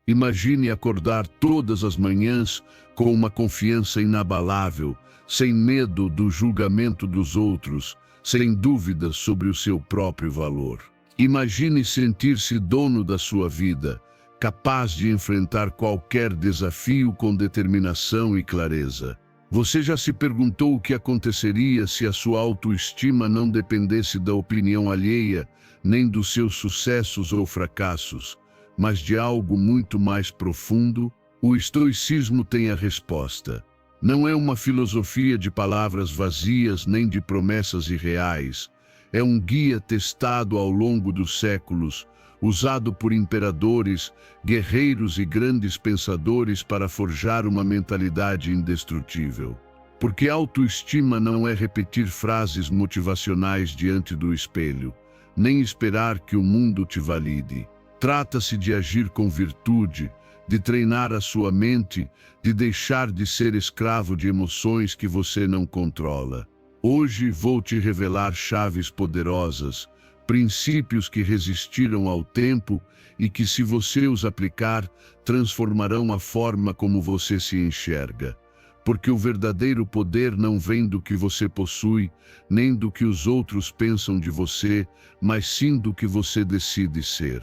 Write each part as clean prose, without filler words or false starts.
Imagine acordar todas as manhãs com uma confiança inabalável, sem medo do julgamento dos outros, sem dúvidas sobre o seu próprio valor. Imagine sentir-se dono da sua vida, capaz de enfrentar qualquer desafio com determinação e clareza. Você já se perguntou o que aconteceria se a sua autoestima não dependesse da opinião alheia, nem dos seus sucessos ou fracassos, mas de algo muito mais profundo? O estoicismo tem a resposta. Não é uma filosofia de palavras vazias nem de promessas irreais. É um guia testado ao longo dos séculos, usado por imperadores, guerreiros e grandes pensadores para forjar uma mentalidade indestrutível. Porque autoestima não é repetir frases motivacionais diante do espelho, nem esperar que o mundo te valide. Trata-se de agir com virtude, de treinar a sua mente, de deixar de ser escravo de emoções que você não controla. Hoje vou te revelar chaves poderosas, princípios que resistiram ao tempo e que, se você os aplicar, transformarão a forma como você se enxerga. Porque o verdadeiro poder não vem do que você possui, nem do que os outros pensam de você, mas sim do que você decide ser.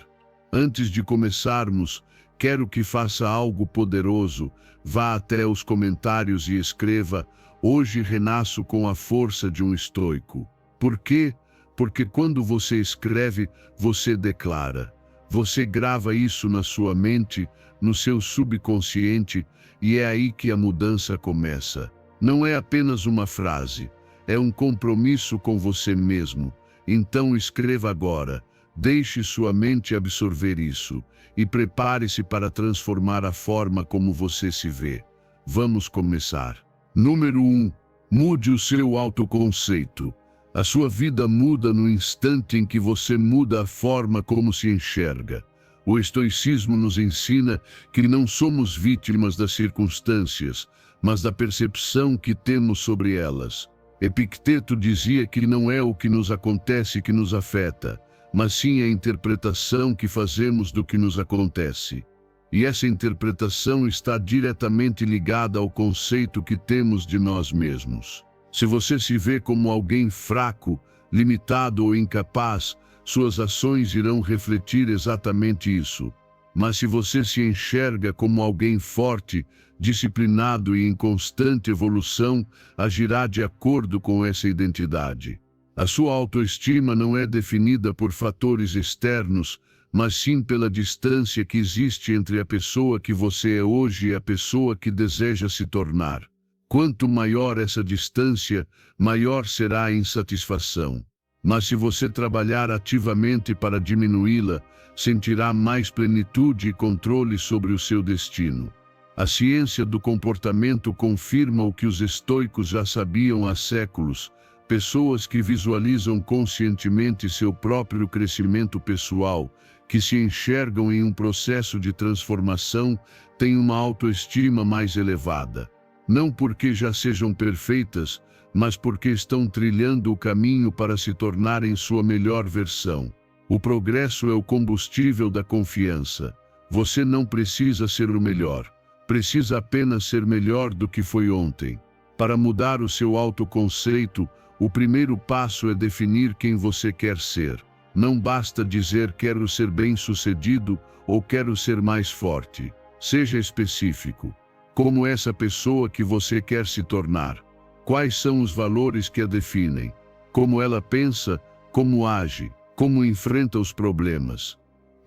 Antes de começarmos, quero que faça algo poderoso. Vá até os comentários e escreva: "Hoje renasço com a força de um estoico". Por quê? Porque quando você escreve, você declara. Você grava isso na sua mente, no seu subconsciente, e é aí que a mudança começa. Não é apenas uma frase, é um compromisso com você mesmo. Então escreva agora, deixe sua mente absorver isso, e prepare-se para transformar a forma como você se vê. Vamos começar. Número 1. Mude o seu autoconceito. A sua vida muda no instante em que você muda a forma como se enxerga. O estoicismo nos ensina que não somos vítimas das circunstâncias, mas da percepção que temos sobre elas. Epicteto dizia que não é o que nos acontece que nos afeta, mas sim a interpretação que fazemos do que nos acontece. E essa interpretação está diretamente ligada ao conceito que temos de nós mesmos. Se você se vê como alguém fraco, limitado ou incapaz, suas ações irão refletir exatamente isso. Mas se você se enxerga como alguém forte, disciplinado e em constante evolução, agirá de acordo com essa identidade. A sua autoestima não é definida por fatores externos, mas sim pela distância que existe entre a pessoa que você é hoje e a pessoa que deseja se tornar. Quanto maior essa distância, maior será a insatisfação. Mas se você trabalhar ativamente para diminuí-la, sentirá mais plenitude e controle sobre o seu destino. A ciência do comportamento confirma o que os estoicos já sabiam há séculos. Pessoas que visualizam conscientemente seu próprio crescimento pessoal, que se enxergam em um processo de transformação, têm uma autoestima mais elevada. Não porque já sejam perfeitas, mas porque estão trilhando o caminho para se tornarem sua melhor versão. O progresso é o combustível da confiança. Você não precisa ser o melhor, precisa apenas ser melhor do que foi ontem. Para mudar o seu autoconceito, o primeiro passo é definir quem você quer ser. Não basta dizer quero ser bem-sucedido ou quero ser mais forte. Seja específico. Como essa pessoa que você quer se tornar? Quais são os valores que a definem? Como ela pensa, como age, como enfrenta os problemas?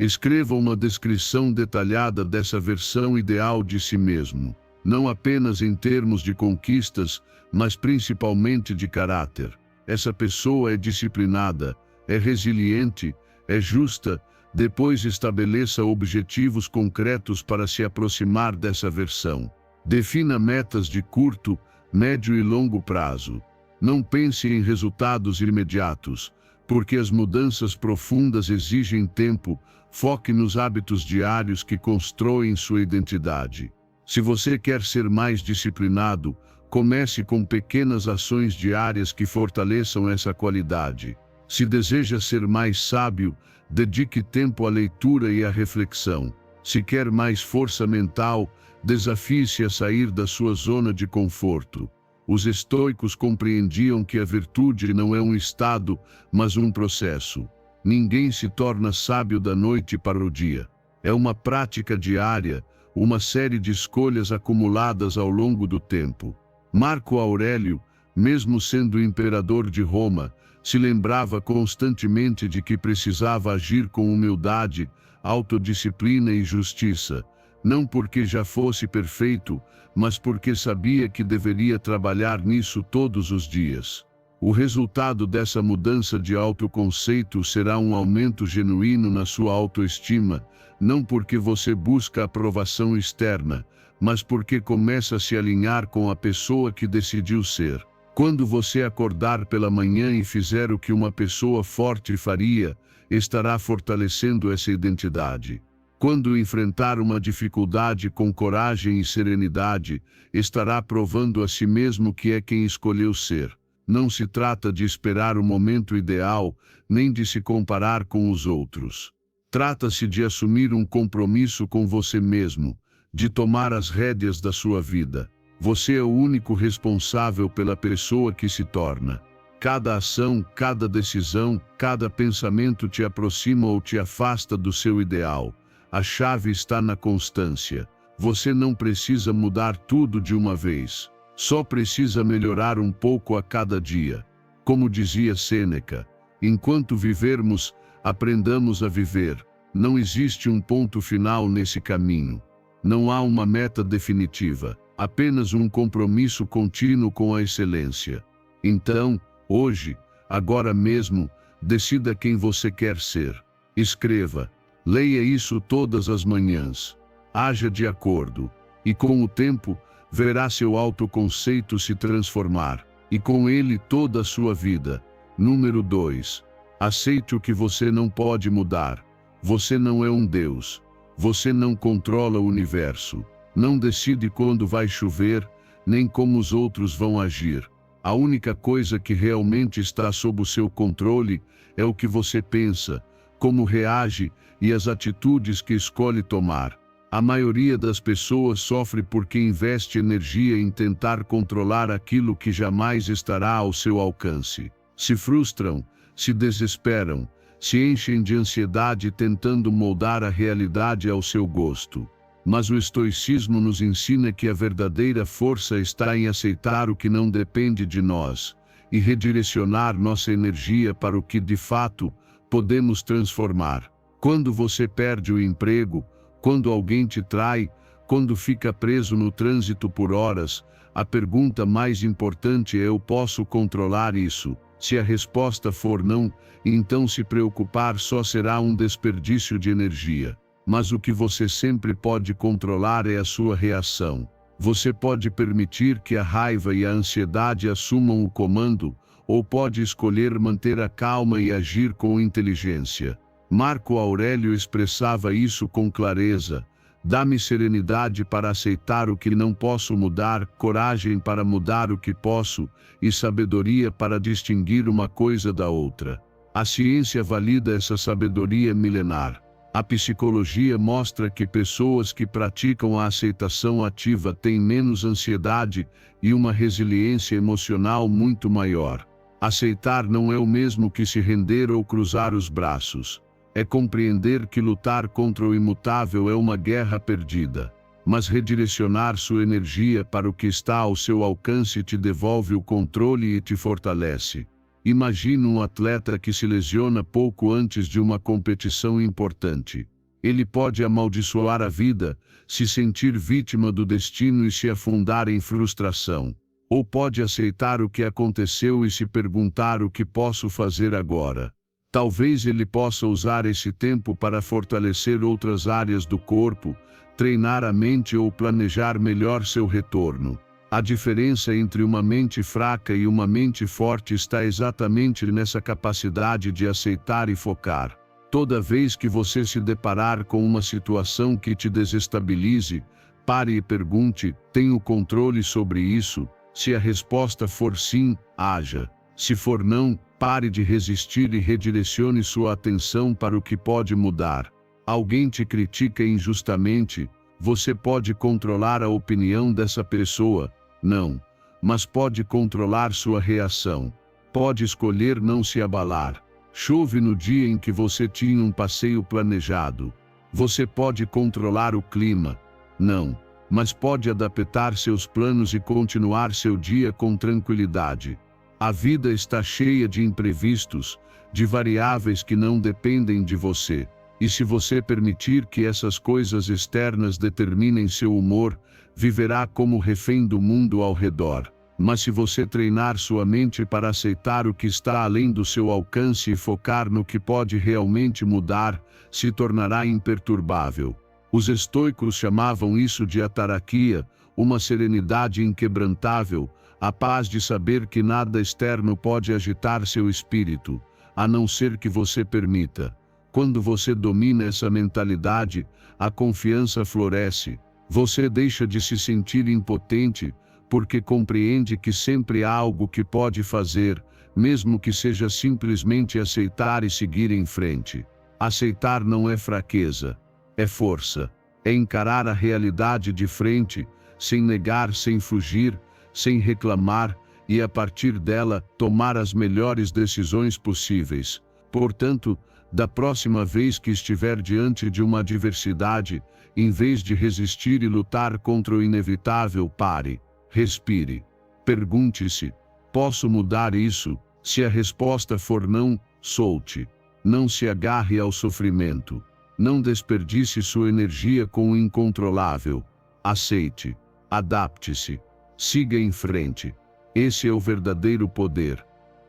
Escreva uma descrição detalhada dessa versão ideal de si mesmo, não apenas em termos de conquistas, mas principalmente de caráter. Essa pessoa é disciplinada, é resiliente, é justa. Depois estabeleça objetivos concretos para se aproximar dessa versão. Defina metas de curto, médio e longo prazo. Não pense em resultados imediatos, porque as mudanças profundas exigem tempo. Foque nos hábitos diários que constroem sua identidade. Se você quer ser mais disciplinado, comece com pequenas ações diárias que fortaleçam essa qualidade. Se deseja ser mais sábio, dedique tempo à leitura e à reflexão. Se quer mais força mental, desafie-se a sair da sua zona de conforto. Os estoicos compreendiam que a virtude não é um estado, mas um processo. Ninguém se torna sábio da noite para o dia. É uma prática diária, uma série de escolhas acumuladas ao longo do tempo. Marco Aurélio, mesmo sendo imperador de Roma, se lembrava constantemente de que precisava agir com humildade, autodisciplina e justiça, não porque já fosse perfeito, mas porque sabia que deveria trabalhar nisso todos os dias. O resultado dessa mudança de autoconceito será um aumento genuíno na sua autoestima, não porque você busca aprovação externa, mas porque começa a se alinhar com a pessoa que decidiu ser. Quando você acordar pela manhã e fizer o que uma pessoa forte faria, estará fortalecendo essa identidade. Quando enfrentar uma dificuldade com coragem e serenidade, estará provando a si mesmo que é quem escolheu ser. Não se trata de esperar o momento ideal, nem de se comparar com os outros. Trata-se de assumir um compromisso com você mesmo, de tomar as rédeas da sua vida. Você é o único responsável pela pessoa que se torna. Cada ação, cada decisão, cada pensamento te aproxima ou te afasta do seu ideal. A chave está na constância. Você não precisa mudar tudo de uma vez. Só precisa melhorar um pouco a cada dia. Como dizia Sêneca, enquanto vivermos, aprendamos a viver. Não existe um ponto final nesse caminho. Não há uma meta definitiva, apenas um compromisso contínuo com a excelência. Então, hoje, agora mesmo, decida quem você quer ser. Escreva, leia isso todas as manhãs. Haja de acordo, e com o tempo, verá seu autoconceito se transformar, e com ele toda a sua vida. Número 2. Aceite o que você não pode mudar. Você não é um Deus. Você não controla o universo. Não decide quando vai chover, nem como os outros vão agir. A única coisa que realmente está sob o seu controle é o que você pensa, como reage e as atitudes que escolhe tomar. A maioria das pessoas sofre porque investe energia em tentar controlar aquilo que jamais estará ao seu alcance. Se frustram, se desesperam, se enchem de ansiedade tentando moldar a realidade ao seu gosto. Mas o estoicismo nos ensina que a verdadeira força está em aceitar o que não depende de nós e redirecionar nossa energia para o que de fato podemos transformar. Quando você perde o emprego, quando alguém te trai, quando fica preso no trânsito por horas, a pergunta mais importante é: eu posso controlar isso? Se a resposta for não, então se preocupar só será um desperdício de energia. Mas o que você sempre pode controlar é a sua reação. Você pode permitir que a raiva e a ansiedade assumam o comando, ou pode escolher manter a calma e agir com inteligência. Marco Aurélio expressava isso com clareza: dá-me serenidade para aceitar o que não posso mudar, coragem para mudar o que posso, e sabedoria para distinguir uma coisa da outra. A ciência valida essa sabedoria milenar. A psicologia mostra que pessoas que praticam a aceitação ativa têm menos ansiedade e uma resiliência emocional muito maior. Aceitar não é o mesmo que se render ou cruzar os braços. É compreender que lutar contra o imutável é uma guerra perdida. Mas redirecionar sua energia para o que está ao seu alcance te devolve o controle e te fortalece. Imagine um atleta que se lesiona pouco antes de uma competição importante. Ele pode amaldiçoar a vida, se sentir vítima do destino e se afundar em frustração. Ou pode aceitar o que aconteceu e se perguntar: o que posso fazer agora? Talvez ele possa usar esse tempo para fortalecer outras áreas do corpo, treinar a mente ou planejar melhor seu retorno. A diferença entre uma mente fraca e uma mente forte está exatamente nessa capacidade de aceitar e focar. Toda vez que você se deparar com uma situação que te desestabilize, pare e pergunte: tenho controle sobre isso? Se a resposta for sim, haja. Se for não, pare de resistir e redirecione sua atenção para o que pode mudar. Alguém te critica injustamente, você pode controlar a opinião dessa pessoa? Não. Mas pode controlar sua reação. Pode escolher não se abalar. Chove no dia em que você tinha um passeio planejado. Você pode controlar o clima? Não. Mas pode adaptar seus planos e continuar seu dia com tranquilidade. A vida está cheia de imprevistos, de variáveis que não dependem de você. E se você permitir que essas coisas externas determinem seu humor, viverá como refém do mundo ao redor. Mas se você treinar sua mente para aceitar o que está além do seu alcance e focar no que pode realmente mudar, se tornará imperturbável. Os estoicos chamavam isso de ataraquia, uma serenidade inquebrantável, a paz de saber que nada externo pode agitar seu espírito, a não ser que você permita. Quando você domina essa mentalidade, a confiança floresce. Você deixa de se sentir impotente, porque compreende que sempre há algo que pode fazer, mesmo que seja simplesmente aceitar e seguir em frente. Aceitar não é fraqueza, é força. É encarar a realidade de frente, sem negar, sem fugir, sem reclamar, e a partir dela, tomar as melhores decisões possíveis. Portanto, da próxima vez que estiver diante de uma adversidade, em vez de resistir e lutar contra o inevitável, pare, respire. Pergunte-se: posso mudar isso? Se a resposta for não, solte. Não se agarre ao sofrimento. Não desperdice sua energia com o incontrolável. Aceite. Adapte-se. Siga em frente. Esse é o verdadeiro poder.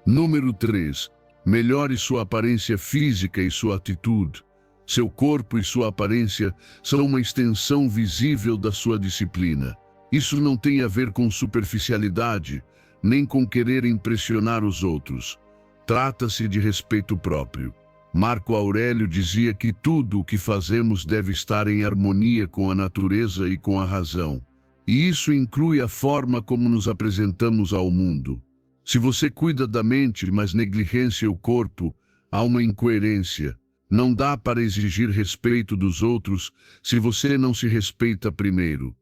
Número 3. Melhore sua aparência física e sua atitude. Seu corpo e sua aparência são uma extensão visível da sua disciplina. Isso não tem a ver com superficialidade, nem com querer impressionar os outros. Trata-se de respeito próprio. Marco Aurélio dizia que tudo o que fazemos deve estar em harmonia com a natureza e com a razão. E isso inclui a forma como nos apresentamos ao mundo. Se você cuida da mente, mas negligencia o corpo, há uma incoerência. Não dá para exigir respeito dos outros se você não se respeita primeiro.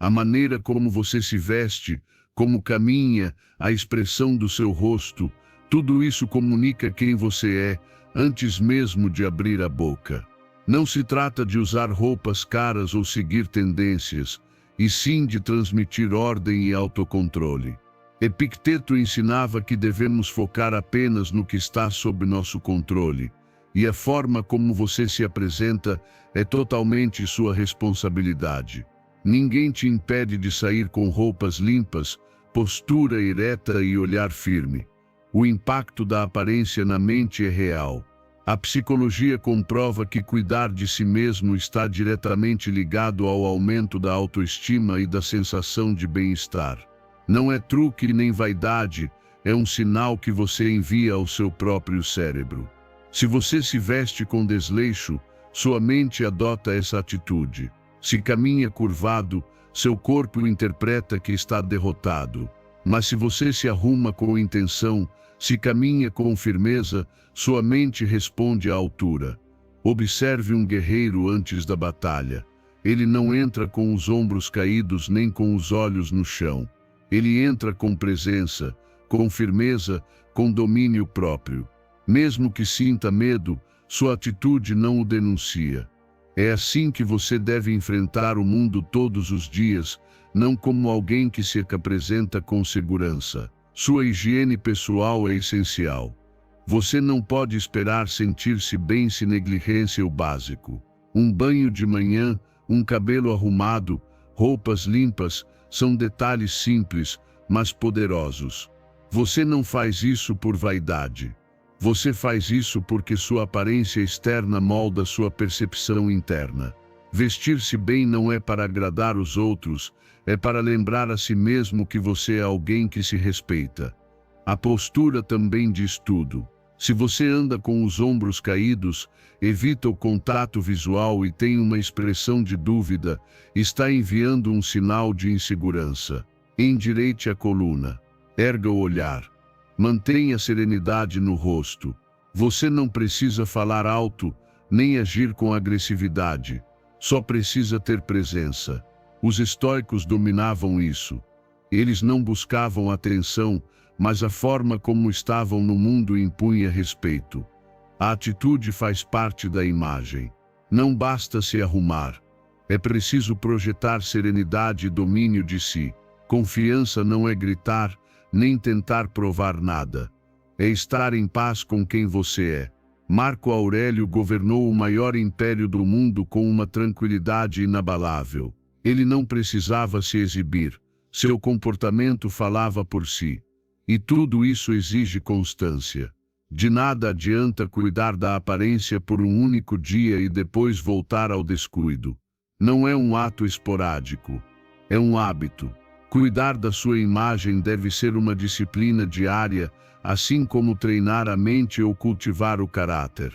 A maneira como você se veste, como caminha, a expressão do seu rosto, tudo isso comunica quem você é, antes mesmo de abrir a boca. Não se trata de usar roupas caras ou seguir tendências, e sim de transmitir ordem e autocontrole. Epicteto ensinava que devemos focar apenas no que está sob nosso controle, e a forma como você se apresenta é totalmente sua responsabilidade. Ninguém te impede de sair com roupas limpas, postura ereta e olhar firme. O impacto da aparência na mente é real. A psicologia comprova que cuidar de si mesmo está diretamente ligado ao aumento da autoestima e da sensação de bem-estar. Não é truque nem vaidade, é um sinal que você envia ao seu próprio cérebro. Se você se veste com desleixo, sua mente adota essa atitude. Se caminha curvado, seu corpo interpreta que está derrotado. Mas se você se arruma com intenção, se caminha com firmeza, sua mente responde à altura. Observe um guerreiro antes da batalha. Ele não entra com os ombros caídos nem com os olhos no chão. Ele entra com presença, com firmeza, com domínio próprio. Mesmo que sinta medo, sua atitude não o denuncia. É assim que você deve enfrentar o mundo todos os dias, não como alguém que se apresenta com segurança. Sua higiene pessoal é essencial. Você não pode esperar sentir-se bem se negligencia o básico. Um banho de manhã, um cabelo arrumado, roupas limpas, são detalhes simples, mas poderosos. Você não faz isso por vaidade. Você faz isso porque sua aparência externa molda sua percepção interna. Vestir-se bem não é para agradar os outros, é para lembrar a si mesmo que você é alguém que se respeita. A postura também diz tudo. Se você anda com os ombros caídos, evita o contato visual e tem uma expressão de dúvida, está enviando um sinal de insegurança. Endireite a coluna. Erga o olhar. Mantenha serenidade no rosto. Você não precisa falar alto, nem agir com agressividade. Só precisa ter presença. Os estoicos dominavam isso. Eles não buscavam atenção, mas a forma como estavam no mundo impunha respeito. A atitude faz parte da imagem. Não basta se arrumar. É preciso projetar serenidade e domínio de si. Confiança não é gritar, nem tentar provar nada. É estar em paz com quem você é. Marco Aurélio governou o maior império do mundo com uma tranquilidade inabalável. Ele não precisava se exibir. Seu comportamento falava por si. E tudo isso exige constância. De nada adianta cuidar da aparência por um único dia e depois voltar ao descuido. Não é um ato esporádico. É um hábito. Cuidar da sua imagem deve ser uma disciplina diária, assim como treinar a mente ou cultivar o caráter.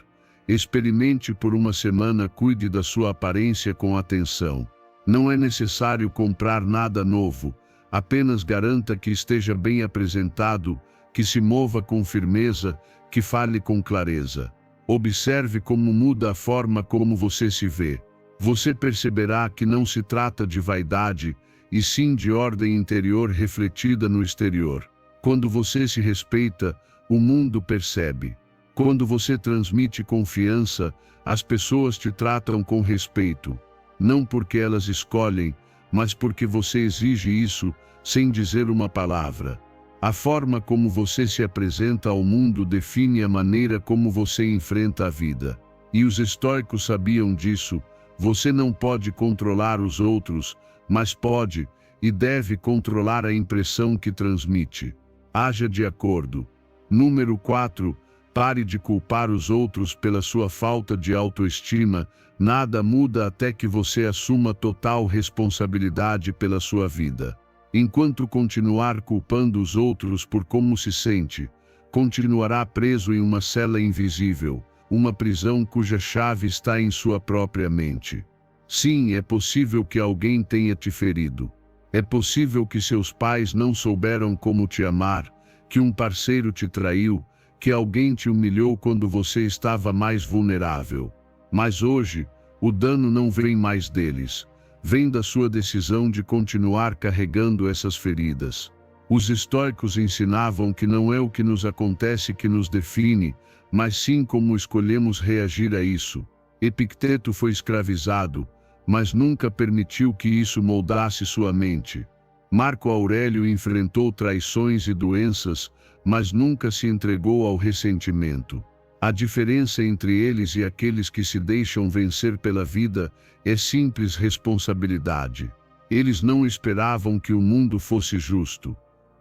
Experimente por uma semana, cuide da sua aparência com atenção. Não é necessário comprar nada novo. Apenas garanta que esteja bem apresentado, que se mova com firmeza, que fale com clareza. Observe como muda a forma como você se vê. Você perceberá que não se trata de vaidade, e sim de ordem interior refletida no exterior. Quando você se respeita, o mundo percebe. Quando você transmite confiança, as pessoas te tratam com respeito. Não porque elas escolhem, mas porque você exige isso, sem dizer uma palavra. A forma como você se apresenta ao mundo define a maneira como você enfrenta a vida. E os estoicos sabiam disso. Você não pode controlar os outros, mas pode e deve controlar a impressão que transmite. Haja de acordo. Número 4. Pare de culpar os outros pela sua falta de autoestima. Nada muda até que você assuma total responsabilidade pela sua vida. Enquanto continuar culpando os outros por como se sente, continuará preso em uma cela invisível, uma prisão cuja chave está em sua própria mente. Sim, é possível que alguém tenha te ferido. É possível que seus pais não souberam como te amar, que um parceiro te traiu, que alguém te humilhou quando você estava mais vulnerável. Mas hoje, o dano não vem mais deles. Vem da sua decisão de continuar carregando essas feridas. Os estoicos ensinavam que não é o que nos acontece que nos define, mas sim como escolhemos reagir a isso. Epicteto foi escravizado, mas nunca permitiu que isso moldasse sua mente. Marco Aurélio enfrentou traições e doenças, mas nunca se entregou ao ressentimento. A diferença entre eles e aqueles que se deixam vencer pela vida é simples responsabilidade. Eles não esperavam que o mundo fosse justo.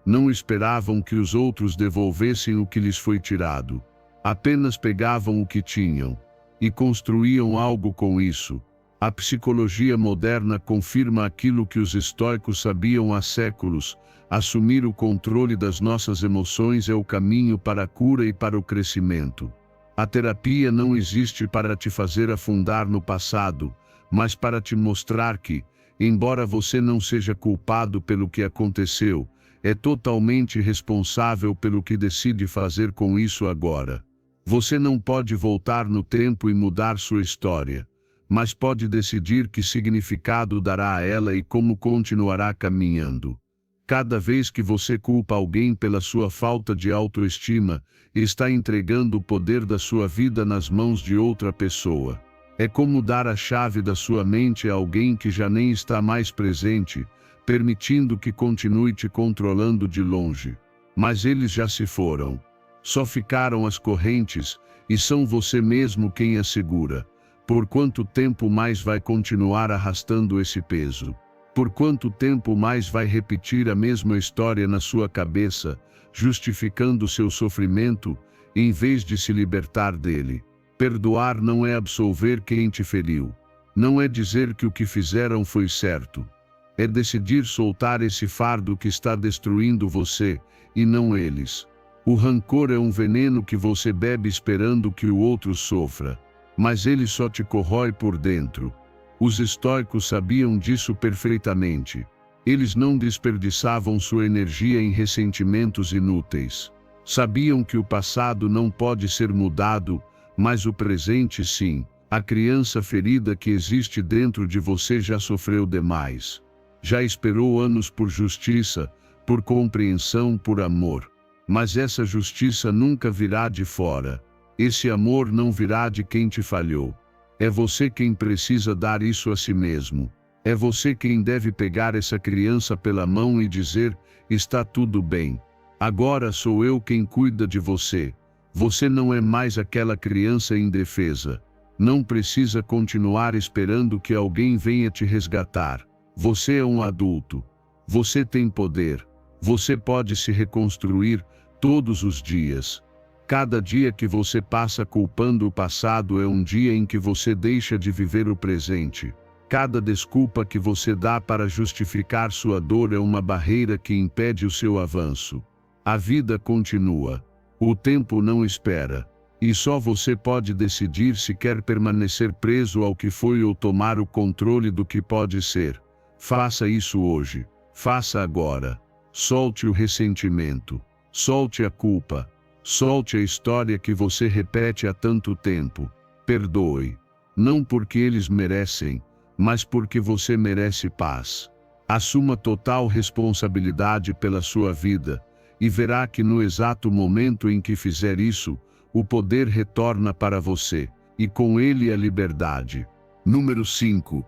Não esperavam que os outros devolvessem o que lhes foi tirado. Apenas pegavam o que tinham e construíam algo com isso. A psicologia moderna confirma aquilo que os estoicos sabiam há séculos: assumir o controle das nossas emoções é o caminho para a cura e para o crescimento. A terapia não existe para te fazer afundar no passado, mas para te mostrar que, embora você não seja culpado pelo que aconteceu, é totalmente responsável pelo que decide fazer com isso agora. Você não pode voltar no tempo e mudar sua história, mas pode decidir que significado dará a ela e como continuará caminhando. Cada vez que você culpa alguém pela sua falta de autoestima, está entregando o poder da sua vida nas mãos de outra pessoa. É como dar a chave da sua mente a alguém que já nem está mais presente, permitindo que continue te controlando de longe. Mas eles já se foram. Só ficaram as correntes, e são você mesmo quem as segura. Por quanto tempo mais vai continuar arrastando esse peso? Por quanto tempo mais vai repetir a mesma história na sua cabeça, justificando seu sofrimento, em vez de se libertar dele? Perdoar não é absolver quem te feriu. Não é dizer que o que fizeram foi certo. É decidir soltar esse fardo que está destruindo você, e não eles. O rancor é um veneno que você bebe esperando que o outro sofra, mas ele só te corrói por dentro. Os estoicos sabiam disso perfeitamente. Eles não desperdiçavam sua energia em ressentimentos inúteis. Sabiam que o passado não pode ser mudado, mas o presente sim. A criança ferida que existe dentro de você já sofreu demais. Já esperou anos por justiça, por compreensão, por amor. Mas essa justiça nunca virá de fora. Esse amor não virá de quem te falhou. É você quem precisa dar isso a si mesmo. É você quem deve pegar essa criança pela mão e dizer: está tudo bem. Agora sou eu quem cuida de você. Você não é mais aquela criança indefesa. Não precisa continuar esperando que alguém venha te resgatar. Você é um adulto. Você tem poder. Você pode se reconstruir todos os dias. Cada dia que você passa culpando o passado é um dia em que você deixa de viver o presente. Cada desculpa que você dá para justificar sua dor é uma barreira que impede o seu avanço. A vida continua. O tempo não espera. E só você pode decidir se quer permanecer preso ao que foi ou tomar o controle do que pode ser. Faça isso hoje. Faça agora. Solte o ressentimento. Solte a culpa. Solte a história que você repete há tanto tempo. Perdoe. Não porque eles merecem, mas porque você merece paz. Assuma total responsabilidade pela sua vida, e verá que no exato momento em que fizer isso, o poder retorna para você, e com ele a liberdade. Número 5.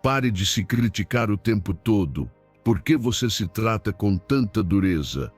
Pare de se criticar o tempo todo. Por que você se trata com tanta dureza?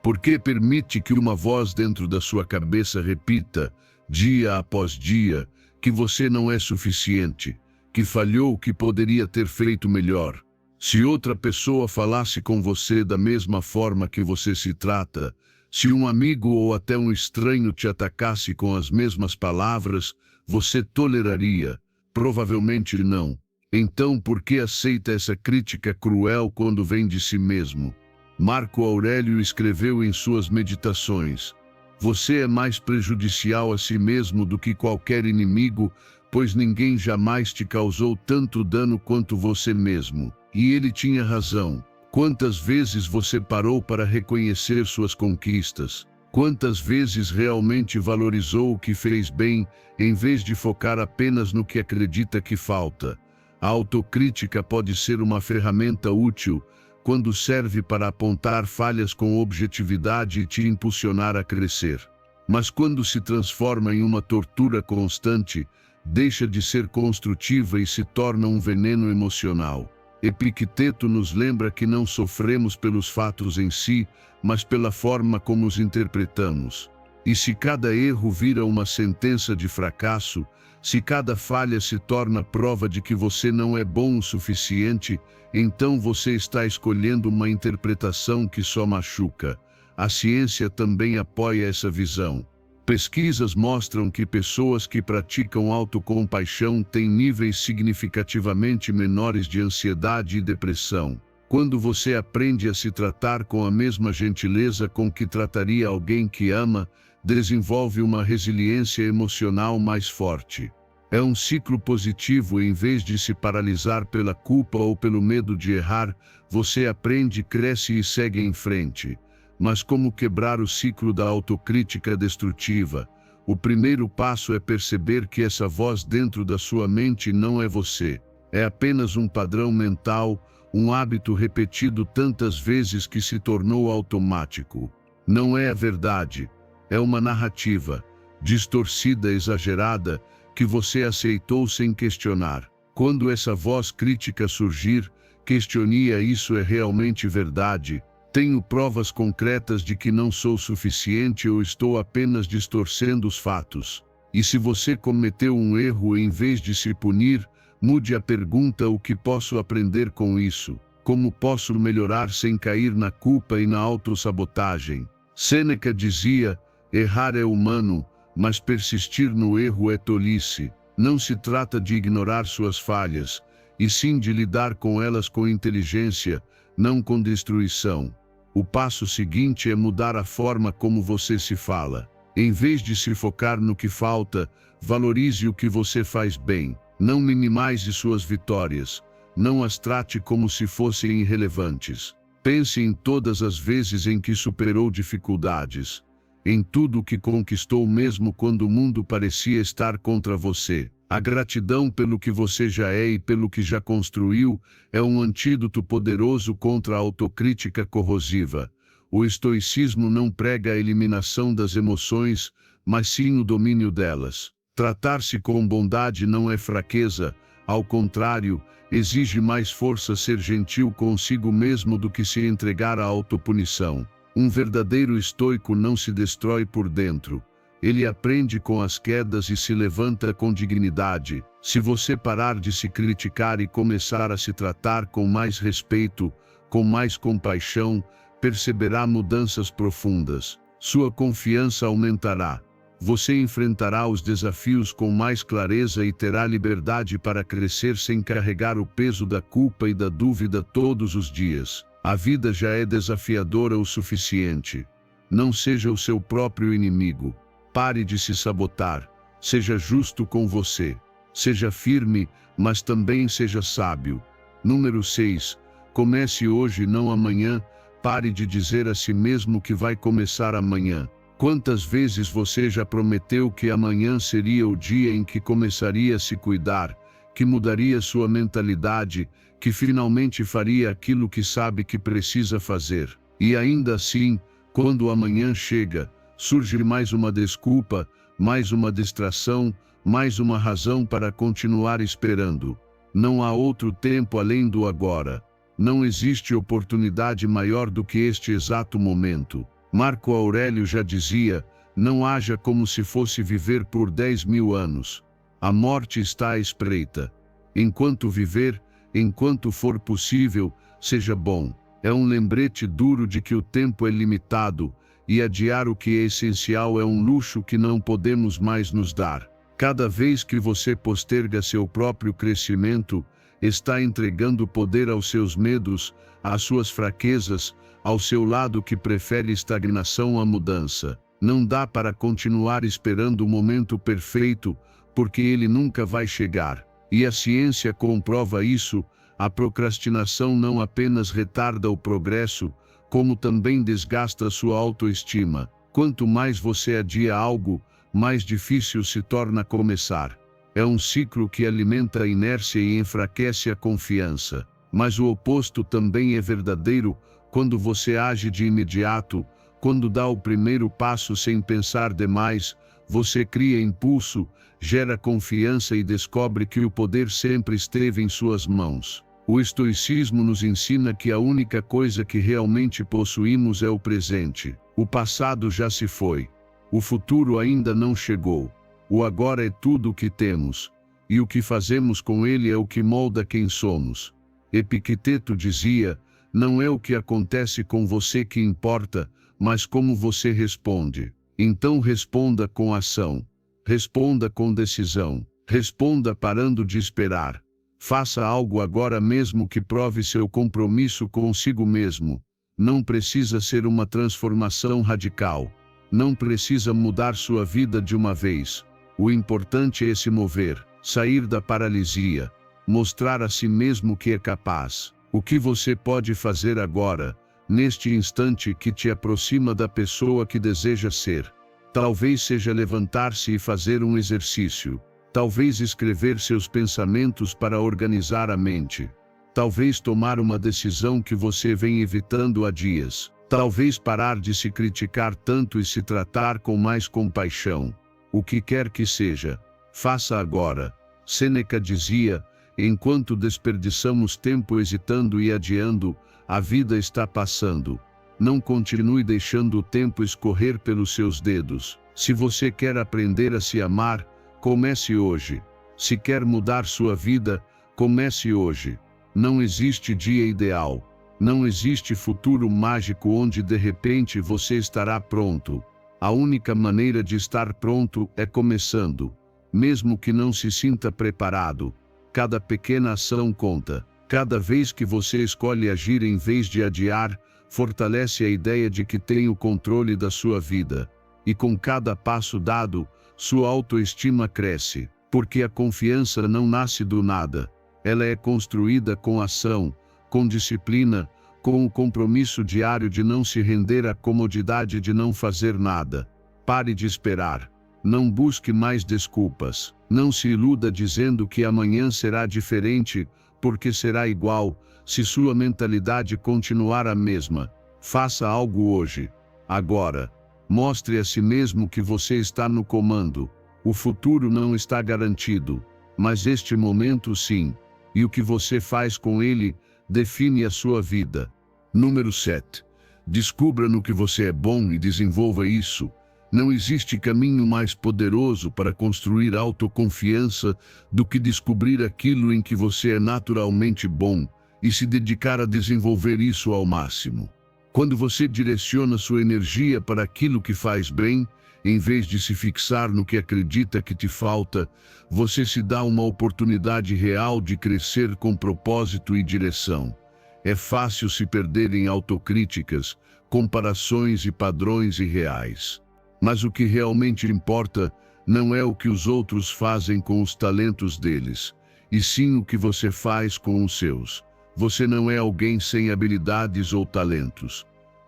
Por que permite que uma voz dentro da sua cabeça repita, dia após dia, que você não é suficiente, que falhou, que poderia ter feito melhor? Se outra pessoa falasse com você da mesma forma que você se trata, se um amigo ou até um estranho te atacasse com as mesmas palavras, você toleraria? Provavelmente não. Então por que aceita essa crítica cruel quando vem de si mesmo? Marco Aurélio escreveu em suas meditações: você é mais prejudicial a si mesmo do que qualquer inimigo, pois ninguém jamais te causou tanto dano quanto você mesmo. E ele tinha razão. Quantas vezes você parou para reconhecer suas conquistas? Quantas vezes realmente valorizou o que fez bem, em vez de focar apenas no que acredita que falta? A autocrítica pode ser uma ferramenta útil quando serve para apontar falhas com objetividade e te impulsionar a crescer. Mas quando se transforma em uma tortura constante, deixa de ser construtiva e se torna um veneno emocional. Epicteto nos lembra que não sofremos pelos fatos em si, mas pela forma como os interpretamos. E se cada erro vira uma sentença de fracasso, se cada falha se torna prova de que você não é bom o suficiente, então você está escolhendo uma interpretação que só machuca. A ciência também apoia essa visão. Pesquisas mostram que pessoas que praticam autocompaixão têm níveis significativamente menores de ansiedade e depressão. Quando você aprende a se tratar com a mesma gentileza com que trataria alguém que ama, desenvolve uma resiliência emocional mais forte. É um ciclo positivo. Em vez de se paralisar pela culpa ou pelo medo de errar, você aprende, cresce e segue em frente. Mas como quebrar o ciclo da autocrítica destrutiva? O primeiro passo é perceber que essa voz dentro da sua mente não é você. É apenas um padrão mental, um hábito repetido tantas vezes que se tornou automático. Não é a verdade. É uma narrativa, distorcida, exagerada, que você aceitou sem questionar. Quando essa voz crítica surgir, questione: isso é realmente verdade? Tenho provas concretas de que não sou suficiente ou estou apenas distorcendo os fatos? E se você cometeu um erro, em vez de se punir, mude a pergunta: o que posso aprender com isso? Como posso melhorar sem cair na culpa e na autossabotagem? Sêneca dizia: errar é humano, mas persistir no erro é tolice. Não se trata de ignorar suas falhas, e sim de lidar com elas com inteligência, não com destruição. O passo seguinte é mudar a forma como você se fala. Em vez de se focar no que falta, valorize o que você faz bem. Não minimize suas vitórias. Não as trate como se fossem irrelevantes. Pense em todas as vezes em que superou dificuldades. Em tudo o que conquistou mesmo quando o mundo parecia estar contra você. A gratidão pelo que você já é e pelo que já construiu é um antídoto poderoso contra a autocrítica corrosiva. O estoicismo não prega a eliminação das emoções, mas sim o domínio delas. Tratar-se com bondade não é fraqueza, ao contrário, exige mais força ser gentil consigo mesmo do que se entregar à autopunição. Um verdadeiro estoico não se destrói por dentro. Ele aprende com as quedas e se levanta com dignidade. Se você parar de se criticar e começar a se tratar com mais respeito, com mais compaixão, perceberá mudanças profundas. Sua confiança aumentará. Você enfrentará os desafios com mais clareza e terá liberdade para crescer sem carregar o peso da culpa e da dúvida todos os dias. A vida já é desafiadora o suficiente. Não seja o seu próprio inimigo. Pare de se sabotar. Seja justo com você. Seja firme, mas também seja sábio. Número 6. Comece hoje, não amanhã. Pare de dizer a si mesmo que vai começar amanhã. Quantas vezes você já prometeu que amanhã seria o dia em que começaria a se cuidar, que mudaria sua mentalidade, que finalmente faria aquilo que sabe que precisa fazer? E ainda assim, quando o amanhã chega, surge mais uma desculpa, mais uma distração, mais uma razão para continuar esperando. Não há outro tempo além do agora. Não existe oportunidade maior do que este exato momento. Marco Aurélio já dizia: não haja como se fosse viver por 10.000 anos. A morte está à espreita. Enquanto viver, enquanto for possível, seja bom. É um lembrete duro de que o tempo é limitado, e adiar o que é essencial é um luxo que não podemos mais nos dar. Cada vez que você posterga seu próprio crescimento, está entregando poder aos seus medos, às suas fraquezas, ao seu lado que prefere estagnação à mudança. Não dá para continuar esperando o momento perfeito, porque ele nunca vai chegar. E a ciência comprova isso. A procrastinação não apenas retarda o progresso, como também desgasta sua autoestima. Quanto mais você adia algo, mais difícil se torna começar. É um ciclo que alimenta a inércia e enfraquece a confiança. Mas o oposto também é verdadeiro. Quando você age de imediato, quando dá o primeiro passo sem pensar demais, você cria impulso, gera confiança e descobre que o poder sempre esteve em suas mãos. O estoicismo nos ensina que a única coisa que realmente possuímos é o presente. O passado já se foi. O futuro ainda não chegou. O agora é tudo o que temos. E o que fazemos com ele é o que molda quem somos. Epicteto dizia: não é o que acontece com você que importa, mas como você responde. Então responda com ação. Responda com decisão. Responda parando de esperar. Faça algo agora mesmo que prove seu compromisso consigo mesmo. Não precisa ser uma transformação radical. Não precisa mudar sua vida de uma vez. O importante é se mover, sair da paralisia, mostrar a si mesmo que é capaz. O que você pode fazer agora, neste instante que te aproxima da pessoa que deseja ser? Talvez seja levantar-se e fazer um exercício. Talvez escrever seus pensamentos para organizar a mente. Talvez tomar uma decisão que você vem evitando há dias. Talvez parar de se criticar tanto e se tratar com mais compaixão. O que quer que seja, faça agora. Sêneca dizia: enquanto desperdiçamos tempo hesitando e adiando, a vida está passando. Não continue deixando o tempo escorrer pelos seus dedos. Se você quer aprender a se amar, comece hoje. Se quer mudar sua vida, comece hoje. Não existe dia ideal. Não existe futuro mágico onde de repente você estará pronto. A única maneira de estar pronto é começando. Mesmo que não se sinta preparado, cada pequena ação conta. Cada vez que você escolhe agir em vez de adiar, fortalece a ideia de que tem o controle da sua vida. E com cada passo dado, sua autoestima cresce, porque a confiança não nasce do nada. Ela é construída com ação, com disciplina, com o compromisso diário de não se render à comodidade de não fazer nada. Pare de esperar. Não busque mais desculpas. Não se iluda dizendo que amanhã será diferente, porque será igual, se sua mentalidade continuar a mesma. Faça algo hoje, agora. Mostre a si mesmo que você está no comando. O futuro não está garantido, mas este momento sim. E o que você faz com ele define a sua vida. Número 7. Descubra no que você é bom e desenvolva isso. Não existe caminho mais poderoso para construir autoconfiança do que descobrir aquilo em que você é naturalmente bom e se dedicar a desenvolver isso ao máximo. Quando você direciona sua energia para aquilo que faz bem, em vez de se fixar no que acredita que te falta, você se dá uma oportunidade real de crescer com propósito e direção. É fácil se perder em autocríticas, comparações e padrões irreais. Mas o que realmente importa não é o que os outros fazem com os talentos deles, e sim o que você faz com os seus. Você não é alguém sem habilidades ou talentos.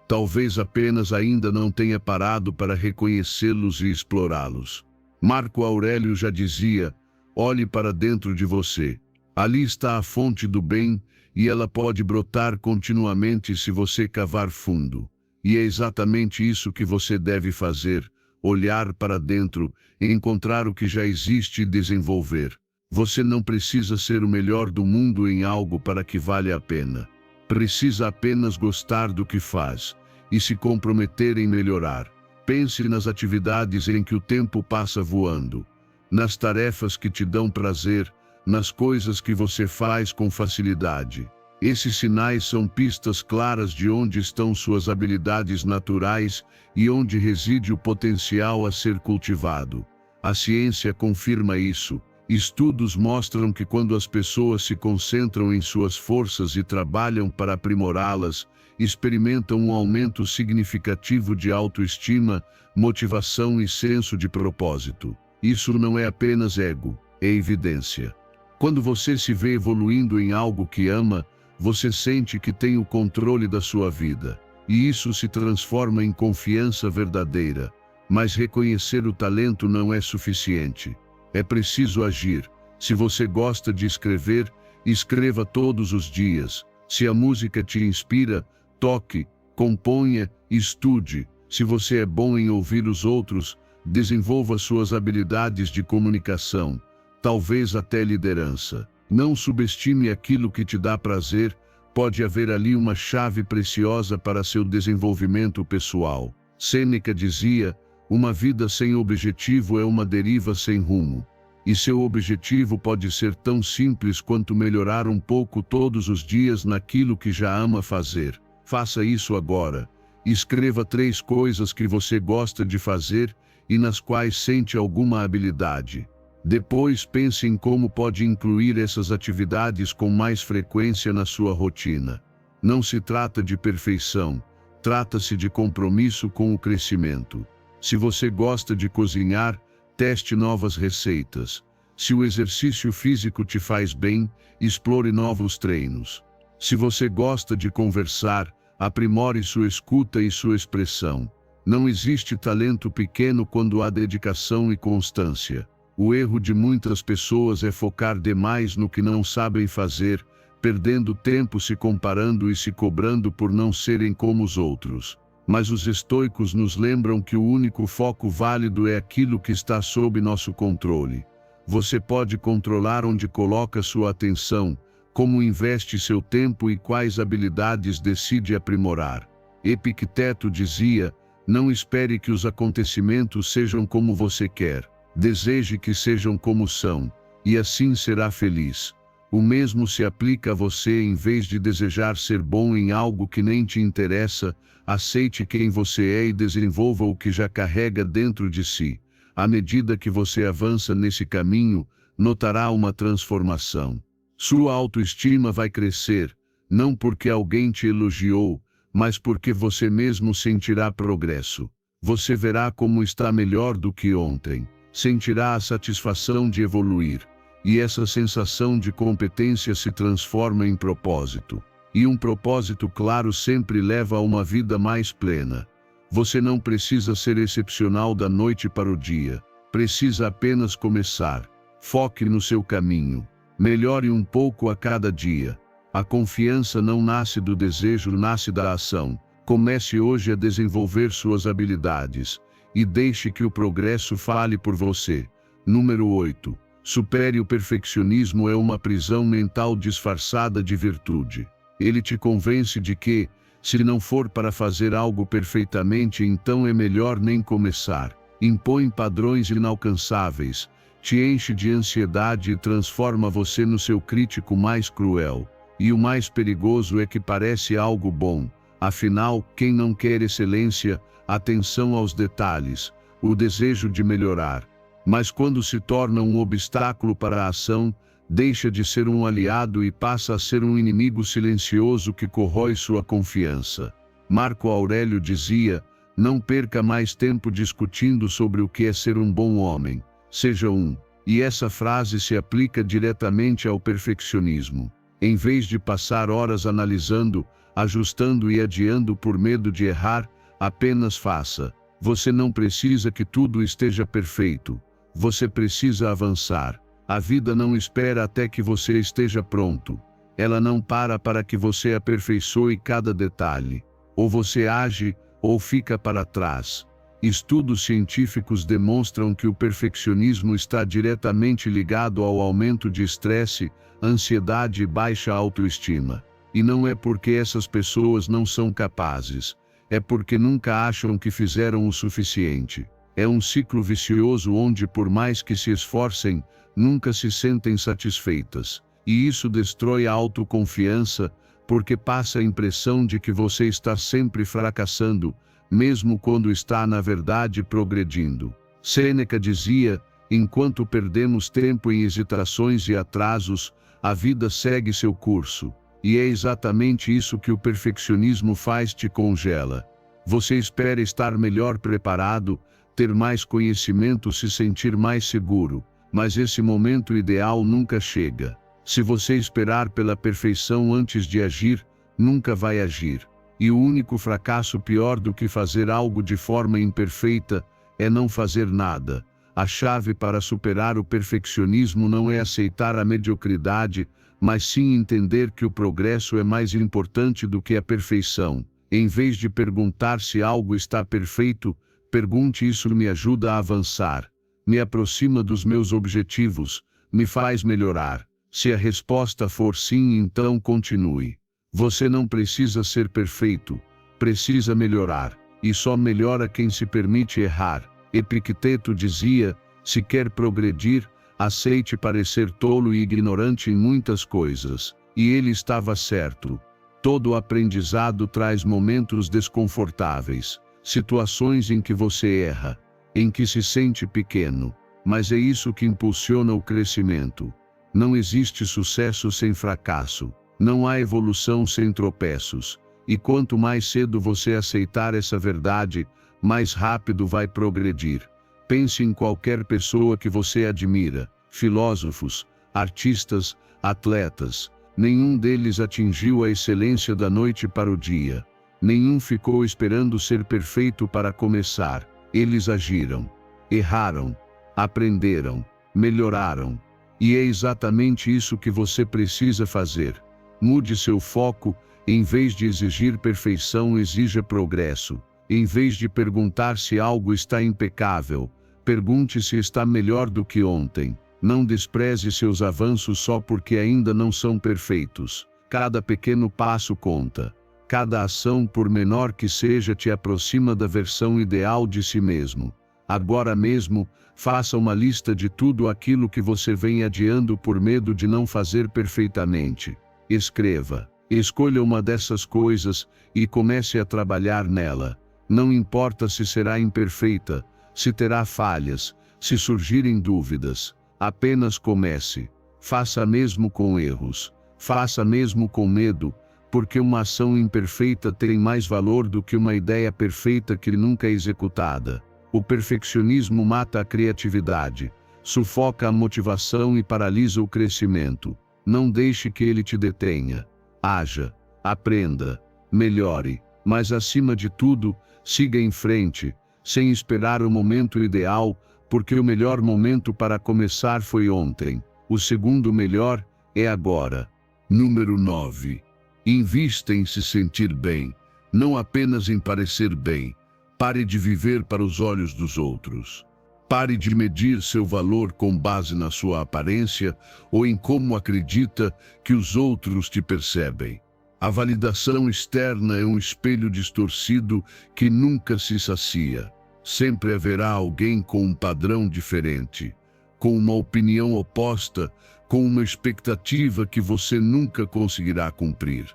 Talvez apenas ainda não tenha parado para reconhecê-los e explorá-los. Marco Aurélio já dizia: olhe para dentro de você. Ali está a fonte do bem, e ela pode brotar continuamente se você cavar fundo. E é exatamente isso que você deve fazer: olhar para dentro, encontrar o que já existe e desenvolver. Você não precisa ser o melhor do mundo em algo para que valha a pena. Precisa apenas gostar do que faz e se comprometer em melhorar. Pense nas atividades em que o tempo passa voando, nas tarefas que te dão prazer, nas coisas que você faz com facilidade. Esses sinais são pistas claras de onde estão suas habilidades naturais e onde reside o potencial a ser cultivado. A ciência confirma isso. Estudos mostram que quando as pessoas se concentram em suas forças e trabalham para aprimorá-las, experimentam um aumento significativo de autoestima, motivação e senso de propósito. Isso não é apenas ego, é evidência. Quando você se vê evoluindo em algo que ama, você sente que tem o controle da sua vida, e isso se transforma em confiança verdadeira. Mas reconhecer o talento não é suficiente. É preciso agir. Se você gosta de escrever, escreva todos os dias. Se a música te inspira, toque, componha, estude. Se você é bom em ouvir os outros, desenvolva suas habilidades de comunicação, talvez até liderança. Não subestime aquilo que te dá prazer, pode haver ali uma chave preciosa para seu desenvolvimento pessoal. Sêneca dizia: uma vida sem objetivo é uma deriva sem rumo. E seu objetivo pode ser tão simples quanto melhorar um pouco todos os dias naquilo que já ama fazer. Faça isso agora. Escreva 3 coisas que você gosta de fazer e nas quais sente alguma habilidade. Depois pense em como pode incluir essas atividades com mais frequência na sua rotina. Não se trata de perfeição, trata-se de compromisso com o crescimento. Se você gosta de cozinhar, teste novas receitas. Se o exercício físico te faz bem, explore novos treinos. Se você gosta de conversar, aprimore sua escuta e sua expressão. Não existe talento pequeno quando há dedicação e constância. O erro de muitas pessoas é focar demais no que não sabem fazer, perdendo tempo se comparando e se cobrando por não serem como os outros. Mas os estoicos nos lembram que o único foco válido é aquilo que está sob nosso controle. Você pode controlar onde coloca sua atenção, como investe seu tempo e quais habilidades decide aprimorar. Epicteto dizia: não espere que os acontecimentos sejam como você quer. Deseje que sejam como são, e assim será feliz. O mesmo se aplica a você. Em vez de desejar ser bom em algo que nem te interessa, aceite quem você é e desenvolva o que já carrega dentro de si. À medida que você avança nesse caminho, notará uma transformação. Sua autoestima vai crescer, não porque alguém te elogiou, mas porque você mesmo sentirá progresso. Você verá como está melhor do que ontem. Sentirá a satisfação de evoluir. E essa sensação de competência se transforma em propósito. E um propósito claro sempre leva a uma vida mais plena. Você não precisa ser excepcional da noite para o dia. Precisa apenas começar. Foque no seu caminho. Melhore um pouco a cada dia. A confiança não nasce do desejo, nasce da ação. Comece hoje a desenvolver suas habilidades e deixe que o progresso fale por você. Número 8. Supere o perfeccionismo. É uma prisão mental disfarçada de virtude. Ele te convence de que, se não for para fazer algo perfeitamente, então é melhor nem começar. Impõe padrões inalcançáveis, te enche de ansiedade e transforma você no seu crítico mais cruel. E o mais perigoso é que parece algo bom. Afinal, quem não quer excelência, atenção aos detalhes, o desejo de melhorar? Mas quando se torna um obstáculo para a ação, deixa de ser um aliado e passa a ser um inimigo silencioso que corrói sua confiança. Marco Aurélio dizia: não perca mais tempo discutindo sobre o que é ser um bom homem. Seja um. E essa frase se aplica diretamente ao perfeccionismo. Em vez de passar horas analisando, ajustando e adiando por medo de errar, apenas faça. Você não precisa que tudo esteja perfeito. Você precisa avançar. A vida não espera até que você esteja pronto. Ela não para que você aperfeiçoe cada detalhe. Ou você age, ou fica para trás. Estudos científicos demonstram que o perfeccionismo está diretamente ligado ao aumento de estresse, ansiedade e baixa autoestima. E não é porque essas pessoas não são capazes, é porque nunca acham que fizeram o suficiente. É um ciclo vicioso onde, por mais que se esforcem, nunca se sentem satisfeitas. E isso destrói a autoconfiança, porque passa a impressão de que você está sempre fracassando, mesmo quando está na verdade progredindo. Sêneca dizia: enquanto perdemos tempo em hesitações e atrasos, a vida segue seu curso. E é exatamente isso que o perfeccionismo faz: te congela. Você espera estar melhor preparado, ter mais conhecimento, se sentir mais seguro, mas esse momento ideal nunca chega. Se você esperar pela perfeição antes de agir, nunca vai agir. E o único fracasso pior do que fazer algo de forma imperfeita é não fazer nada. A chave para superar o perfeccionismo não é aceitar a mediocridade, mas sim entender que o progresso é mais importante do que a perfeição. Em vez de perguntar se algo está perfeito, pergunte: isso me ajuda a avançar? Me aproxima dos meus objetivos? Me faz melhorar? Se a resposta for sim, então continue. Você não precisa ser perfeito, precisa melhorar. E só melhora quem se permite errar. Epicteto dizia: se quer progredir, aceite parecer tolo e ignorante em muitas coisas. E ele estava certo. Todo aprendizado traz momentos desconfortáveis, situações em que você erra, em que se sente pequeno. Mas é isso que impulsiona o crescimento. Não existe sucesso sem fracasso. Não há evolução sem tropeços. E quanto mais cedo você aceitar essa verdade, mais rápido vai progredir. Pense em qualquer pessoa que você admira: filósofos, artistas, atletas. Nenhum deles atingiu a excelência da noite para o dia. Nenhum ficou esperando ser perfeito para começar. Eles agiram, erraram, aprenderam, melhoraram. E é exatamente isso que você precisa fazer. Mude seu foco. Em vez de exigir perfeição, exija progresso. Em vez de perguntar se algo está impecável, pergunte se está melhor do que ontem. Não despreze seus avanços só porque ainda não são perfeitos. Cada pequeno passo conta. Cada ação, por menor que seja, te aproxima da versão ideal de si mesmo. Agora mesmo, faça uma lista de tudo aquilo que você vem adiando por medo de não fazer perfeitamente. Escreva. Escolha uma dessas coisas e comece a trabalhar nela. Não importa se será imperfeita, se terá falhas, se surgirem dúvidas. Apenas comece. Faça mesmo com erros. Faça mesmo com medo, porque uma ação imperfeita tem mais valor do que uma ideia perfeita que nunca é executada. O perfeccionismo mata a criatividade, sufoca a motivação e paralisa o crescimento. Não deixe que ele te detenha. Haja, aprenda, melhore, mas acima de tudo, siga em frente, sem esperar o momento ideal, porque o melhor momento para começar foi ontem. O segundo melhor é agora. Número 9. Invista em se sentir bem, não apenas em parecer bem. Pare de viver para os olhos dos outros. Pare de medir seu valor com base na sua aparência ou em como acredita que os outros te percebem. A validação externa é um espelho distorcido que nunca se sacia. Sempre haverá alguém com um padrão diferente, com uma opinião oposta, com uma expectativa que você nunca conseguirá cumprir.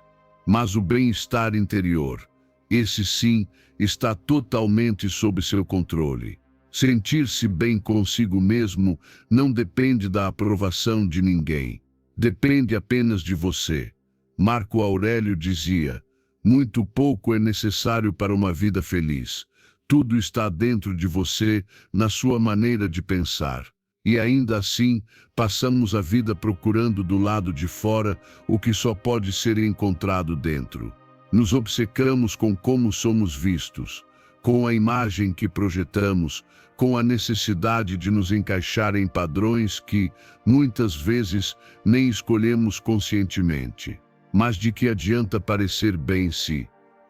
Mas o bem-estar interior, esse sim, está totalmente sob seu controle. Sentir-se bem consigo mesmo não depende da aprovação de ninguém. Depende apenas de você. Marco Aurélio dizia: muito pouco é necessário para uma vida feliz. Tudo está dentro de você, na sua maneira de pensar. E ainda assim, passamos a vida procurando do lado de fora o que só pode ser encontrado dentro. Nos obcecamos com como somos vistos, com a imagem que projetamos, com a necessidade de nos encaixar em padrões que, muitas vezes, nem escolhemos conscientemente. Mas de que adianta parecer bem se,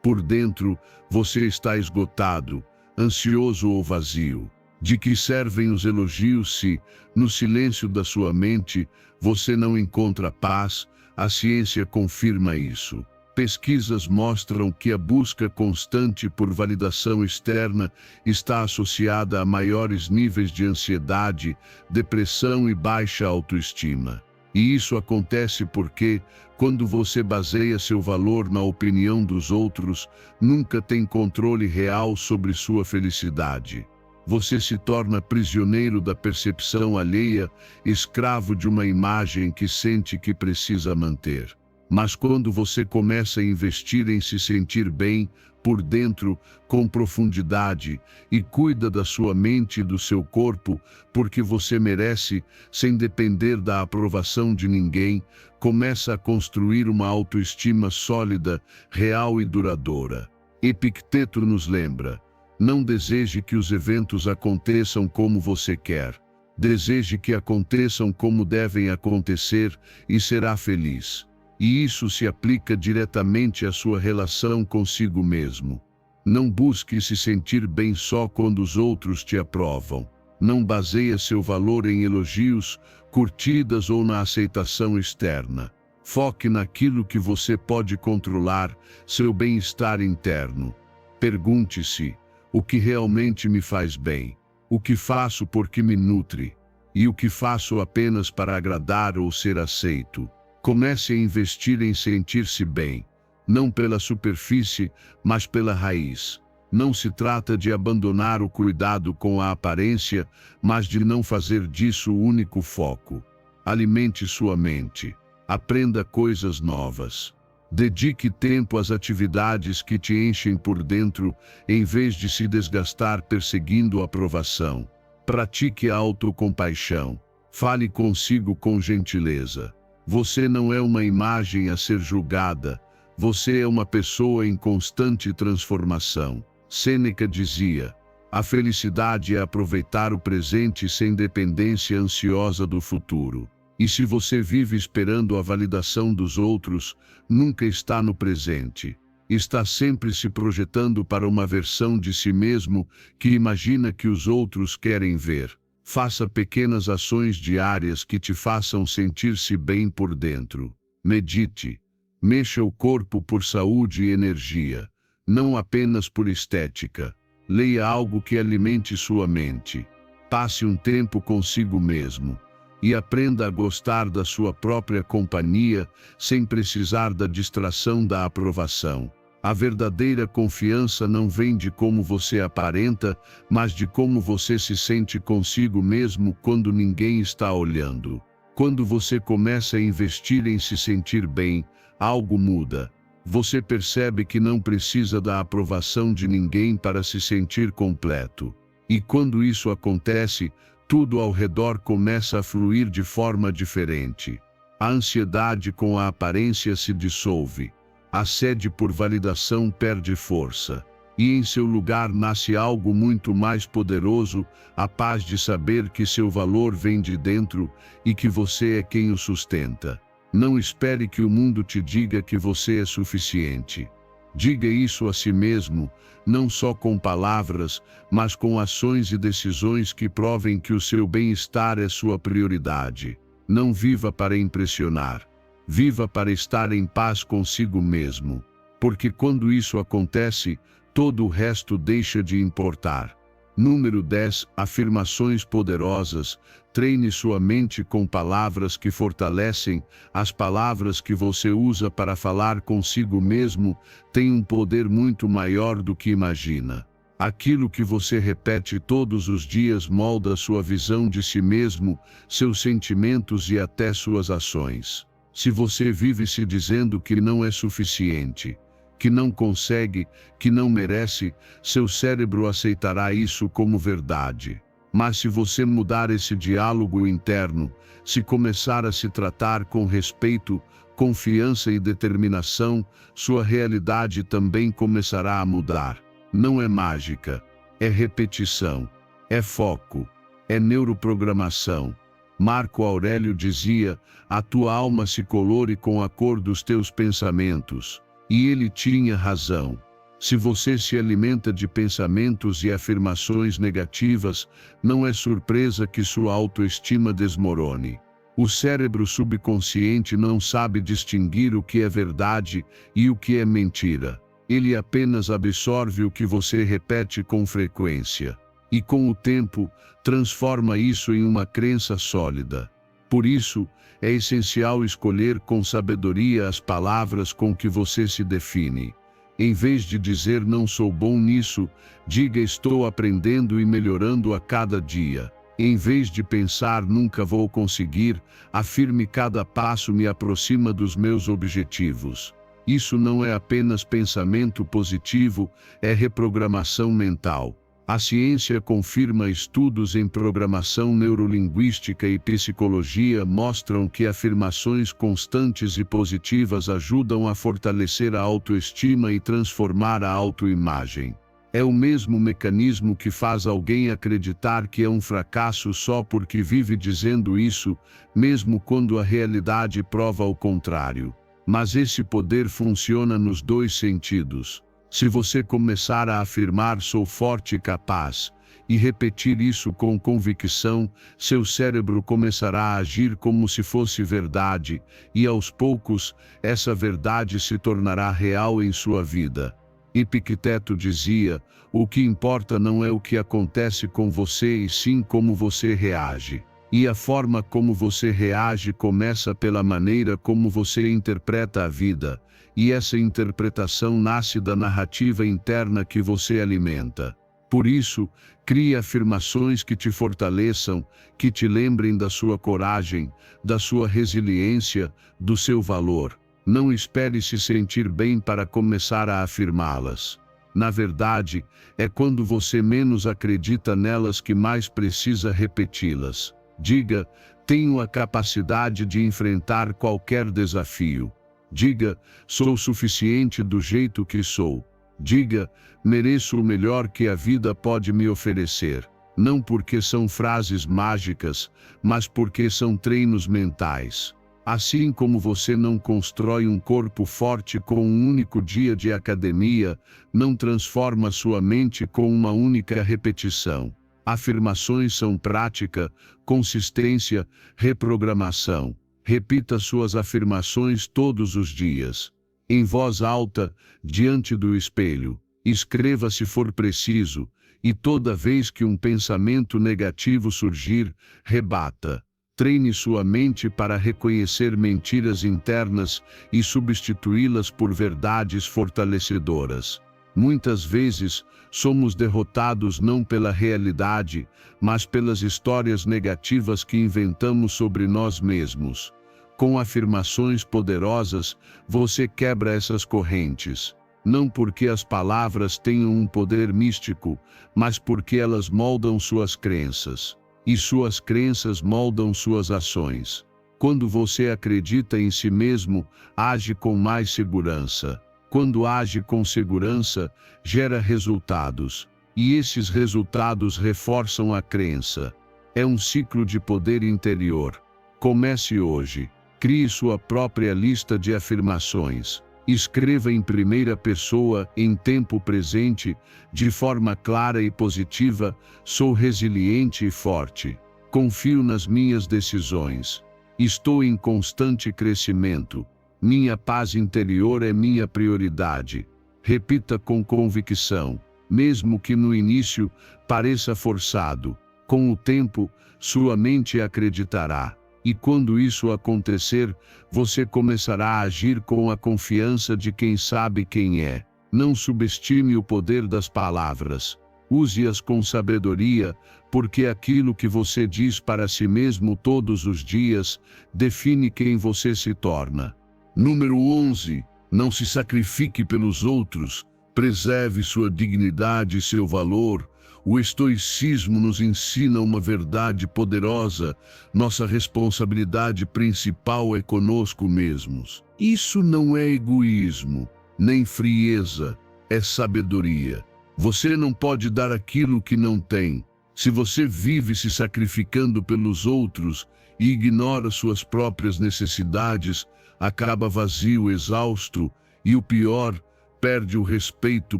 por dentro, você está esgotado, ansioso ou vazio? De que servem os elogios se, no silêncio da sua mente, você não encontra paz? A ciência confirma isso. Pesquisas mostram que a busca constante por validação externa está associada a maiores níveis de ansiedade, depressão e baixa autoestima. E isso acontece porque, quando você baseia seu valor na opinião dos outros, nunca tem controle real sobre sua felicidade. Você se torna prisioneiro da percepção alheia, escravo de uma imagem que sente que precisa manter. Mas quando você começa a investir em se sentir bem, por dentro, com profundidade, e cuida da sua mente e do seu corpo, porque você merece, sem depender da aprovação de ninguém, começa a construir uma autoestima sólida, real e duradoura. Epicteto nos lembra: não deseje que os eventos aconteçam como você quer. Deseje que aconteçam como devem acontecer e será feliz. E isso se aplica diretamente à sua relação consigo mesmo. Não busque se sentir bem só quando os outros te aprovam. Não baseie seu valor em elogios, curtidas ou na aceitação externa. Foque naquilo que você pode controlar, seu bem-estar interno. Pergunte-se: o que realmente me faz bem? O que faço porque me nutre? E o que faço apenas para agradar ou ser aceito? Comece a investir em sentir-se bem, não pela superfície, mas pela raiz. Não se trata de abandonar o cuidado com a aparência, mas de não fazer disso o único foco. Alimente sua mente. Aprenda coisas novas. Dedique tempo às atividades que te enchem por dentro, em vez de se desgastar perseguindo a aprovação. Pratique a autocompaixão. Fale consigo com gentileza. Você não é uma imagem a ser julgada, você é uma pessoa em constante transformação. Sêneca dizia: a felicidade é aproveitar o presente sem dependência ansiosa do futuro. E se você vive esperando a validação dos outros, nunca está no presente. Está sempre se projetando para uma versão de si mesmo que imagina que os outros querem ver. Faça pequenas ações diárias que te façam sentir-se bem por dentro. Medite. Mexa o corpo por saúde e energia, não apenas por estética. Leia algo que alimente sua mente. Passe um tempo consigo mesmo. E aprenda a gostar da sua própria companhia, sem precisar da distração da aprovação. A verdadeira confiança não vem de como você aparenta, mas de como você se sente consigo mesmo quando ninguém está olhando. Quando você começa a investir em se sentir bem, algo muda. Você percebe que não precisa da aprovação de ninguém para se sentir completo. E quando isso acontece, tudo ao redor começa a fluir de forma diferente. A ansiedade com a aparência se dissolve. A sede por validação perde força. e em seu lugar nasce algo muito mais poderoso, a paz de saber que seu valor vem de dentro e que você é quem o sustenta. Não espere que o mundo te diga que você é suficiente. Diga isso a si mesmo, não só com palavras, mas com ações e decisões que provem que o seu bem-estar é sua prioridade. Não viva para impressionar. Viva para estar em paz consigo mesmo. Porque quando isso acontece, todo o resto deixa de importar. Número 10. Afirmações poderosas. Treine sua mente com palavras que fortalecem. As palavras que você usa para falar consigo mesmo têm um poder muito maior do que imagina. Aquilo que você repete todos os dias molda sua visão de si mesmo, seus sentimentos e até suas ações. Se você vive se dizendo que não é suficiente, que não consegue, que não merece, seu cérebro aceitará isso como verdade. Mas se você mudar esse diálogo interno, se começar a se tratar com respeito, confiança e determinação, sua realidade também começará a mudar. Não é mágica, é repetição, é foco, é neuroprogramação. Marco Aurélio dizia: a tua alma se colore com a cor dos teus pensamentos. E ele tinha razão. Se você se alimenta de pensamentos e afirmações negativas, não é surpresa que sua autoestima desmorone. O cérebro subconsciente não sabe distinguir o que é verdade e o que é mentira. Ele apenas absorve o que você repete com frequência. E com o tempo, transforma isso em uma crença sólida. Por isso, é essencial escolher com sabedoria as palavras com que você se define. Em vez de dizer não sou bom nisso, diga estou aprendendo e melhorando a cada dia. Em vez de pensar nunca vou conseguir, afirme cada passo me aproxima dos meus objetivos. Isso não é apenas pensamento positivo, é reprogramação mental. A ciência confirma. Estudos em programação neurolinguística e psicologia mostram que afirmações constantes e positivas ajudam a fortalecer a autoestima e transformar a autoimagem. É o mesmo mecanismo que faz alguém acreditar que é um fracasso só porque vive dizendo isso, mesmo quando a realidade prova o contrário. Mas esse poder funciona nos dois sentidos. Se você começar a afirmar sou forte e capaz, e repetir isso com convicção, seu cérebro começará a agir como se fosse verdade, e aos poucos, essa verdade se tornará real em sua vida. Epicteto dizia: o que importa não é o que acontece com você e sim como você reage. E a forma como você reage começa pela maneira como você interpreta a vida, e essa interpretação nasce da narrativa interna que você alimenta. Por isso, crie afirmações que te fortaleçam, que te lembrem da sua coragem, da sua resiliência, do seu valor. Não espere se sentir bem para começar a afirmá-las. Na verdade, é quando você menos acredita nelas que mais precisa repeti-las. Diga, tenho a capacidade de enfrentar qualquer desafio. Diga, sou suficiente do jeito que sou. Diga, mereço o melhor que a vida pode me oferecer. Não porque são frases mágicas, mas porque são treinos mentais. Assim como você não constrói um corpo forte com um único dia de academia, não transforma sua mente com uma única repetição. Afirmações são prática, consistência, reprogramação. Repita suas afirmações todos os dias. Em voz alta, diante do espelho. Escreva se for preciso, e toda vez que um pensamento negativo surgir, rebata. Treine sua mente para reconhecer mentiras internas e substituí-las por verdades fortalecedoras. Muitas vezes, somos derrotados não pela realidade, mas pelas histórias negativas que inventamos sobre nós mesmos. Com afirmações poderosas, você quebra essas correntes. Não porque as palavras tenham um poder místico, mas porque elas moldam suas crenças. E suas crenças moldam suas ações. Quando você acredita em si mesmo, age com mais segurança. Quando age com segurança, gera resultados, e esses resultados reforçam a crença. É um ciclo de poder interior. Comece hoje. Crie sua própria lista de afirmações. Escreva em primeira pessoa, em tempo presente, de forma clara e positiva: sou resiliente e forte. Confio nas minhas decisões. Estou em constante crescimento. Minha paz interior é minha prioridade. Repita com convicção, mesmo que no início pareça forçado. Com o tempo, sua mente acreditará. E quando isso acontecer, você começará a agir com a confiança de quem sabe quem é. Não subestime o poder das palavras. Use-as com sabedoria, porque aquilo que você diz para si mesmo todos os dias define quem você se torna. Número 11. Não se sacrifique pelos outros. Preserve sua dignidade e seu valor. O estoicismo nos ensina uma verdade poderosa: nossa responsabilidade principal é conosco mesmos. Isso não é egoísmo, nem frieza, é sabedoria. Você não pode dar aquilo que não tem. Se você vive se sacrificando pelos outros e ignora suas próprias necessidades, acaba vazio, exausto e, o pior, perde o respeito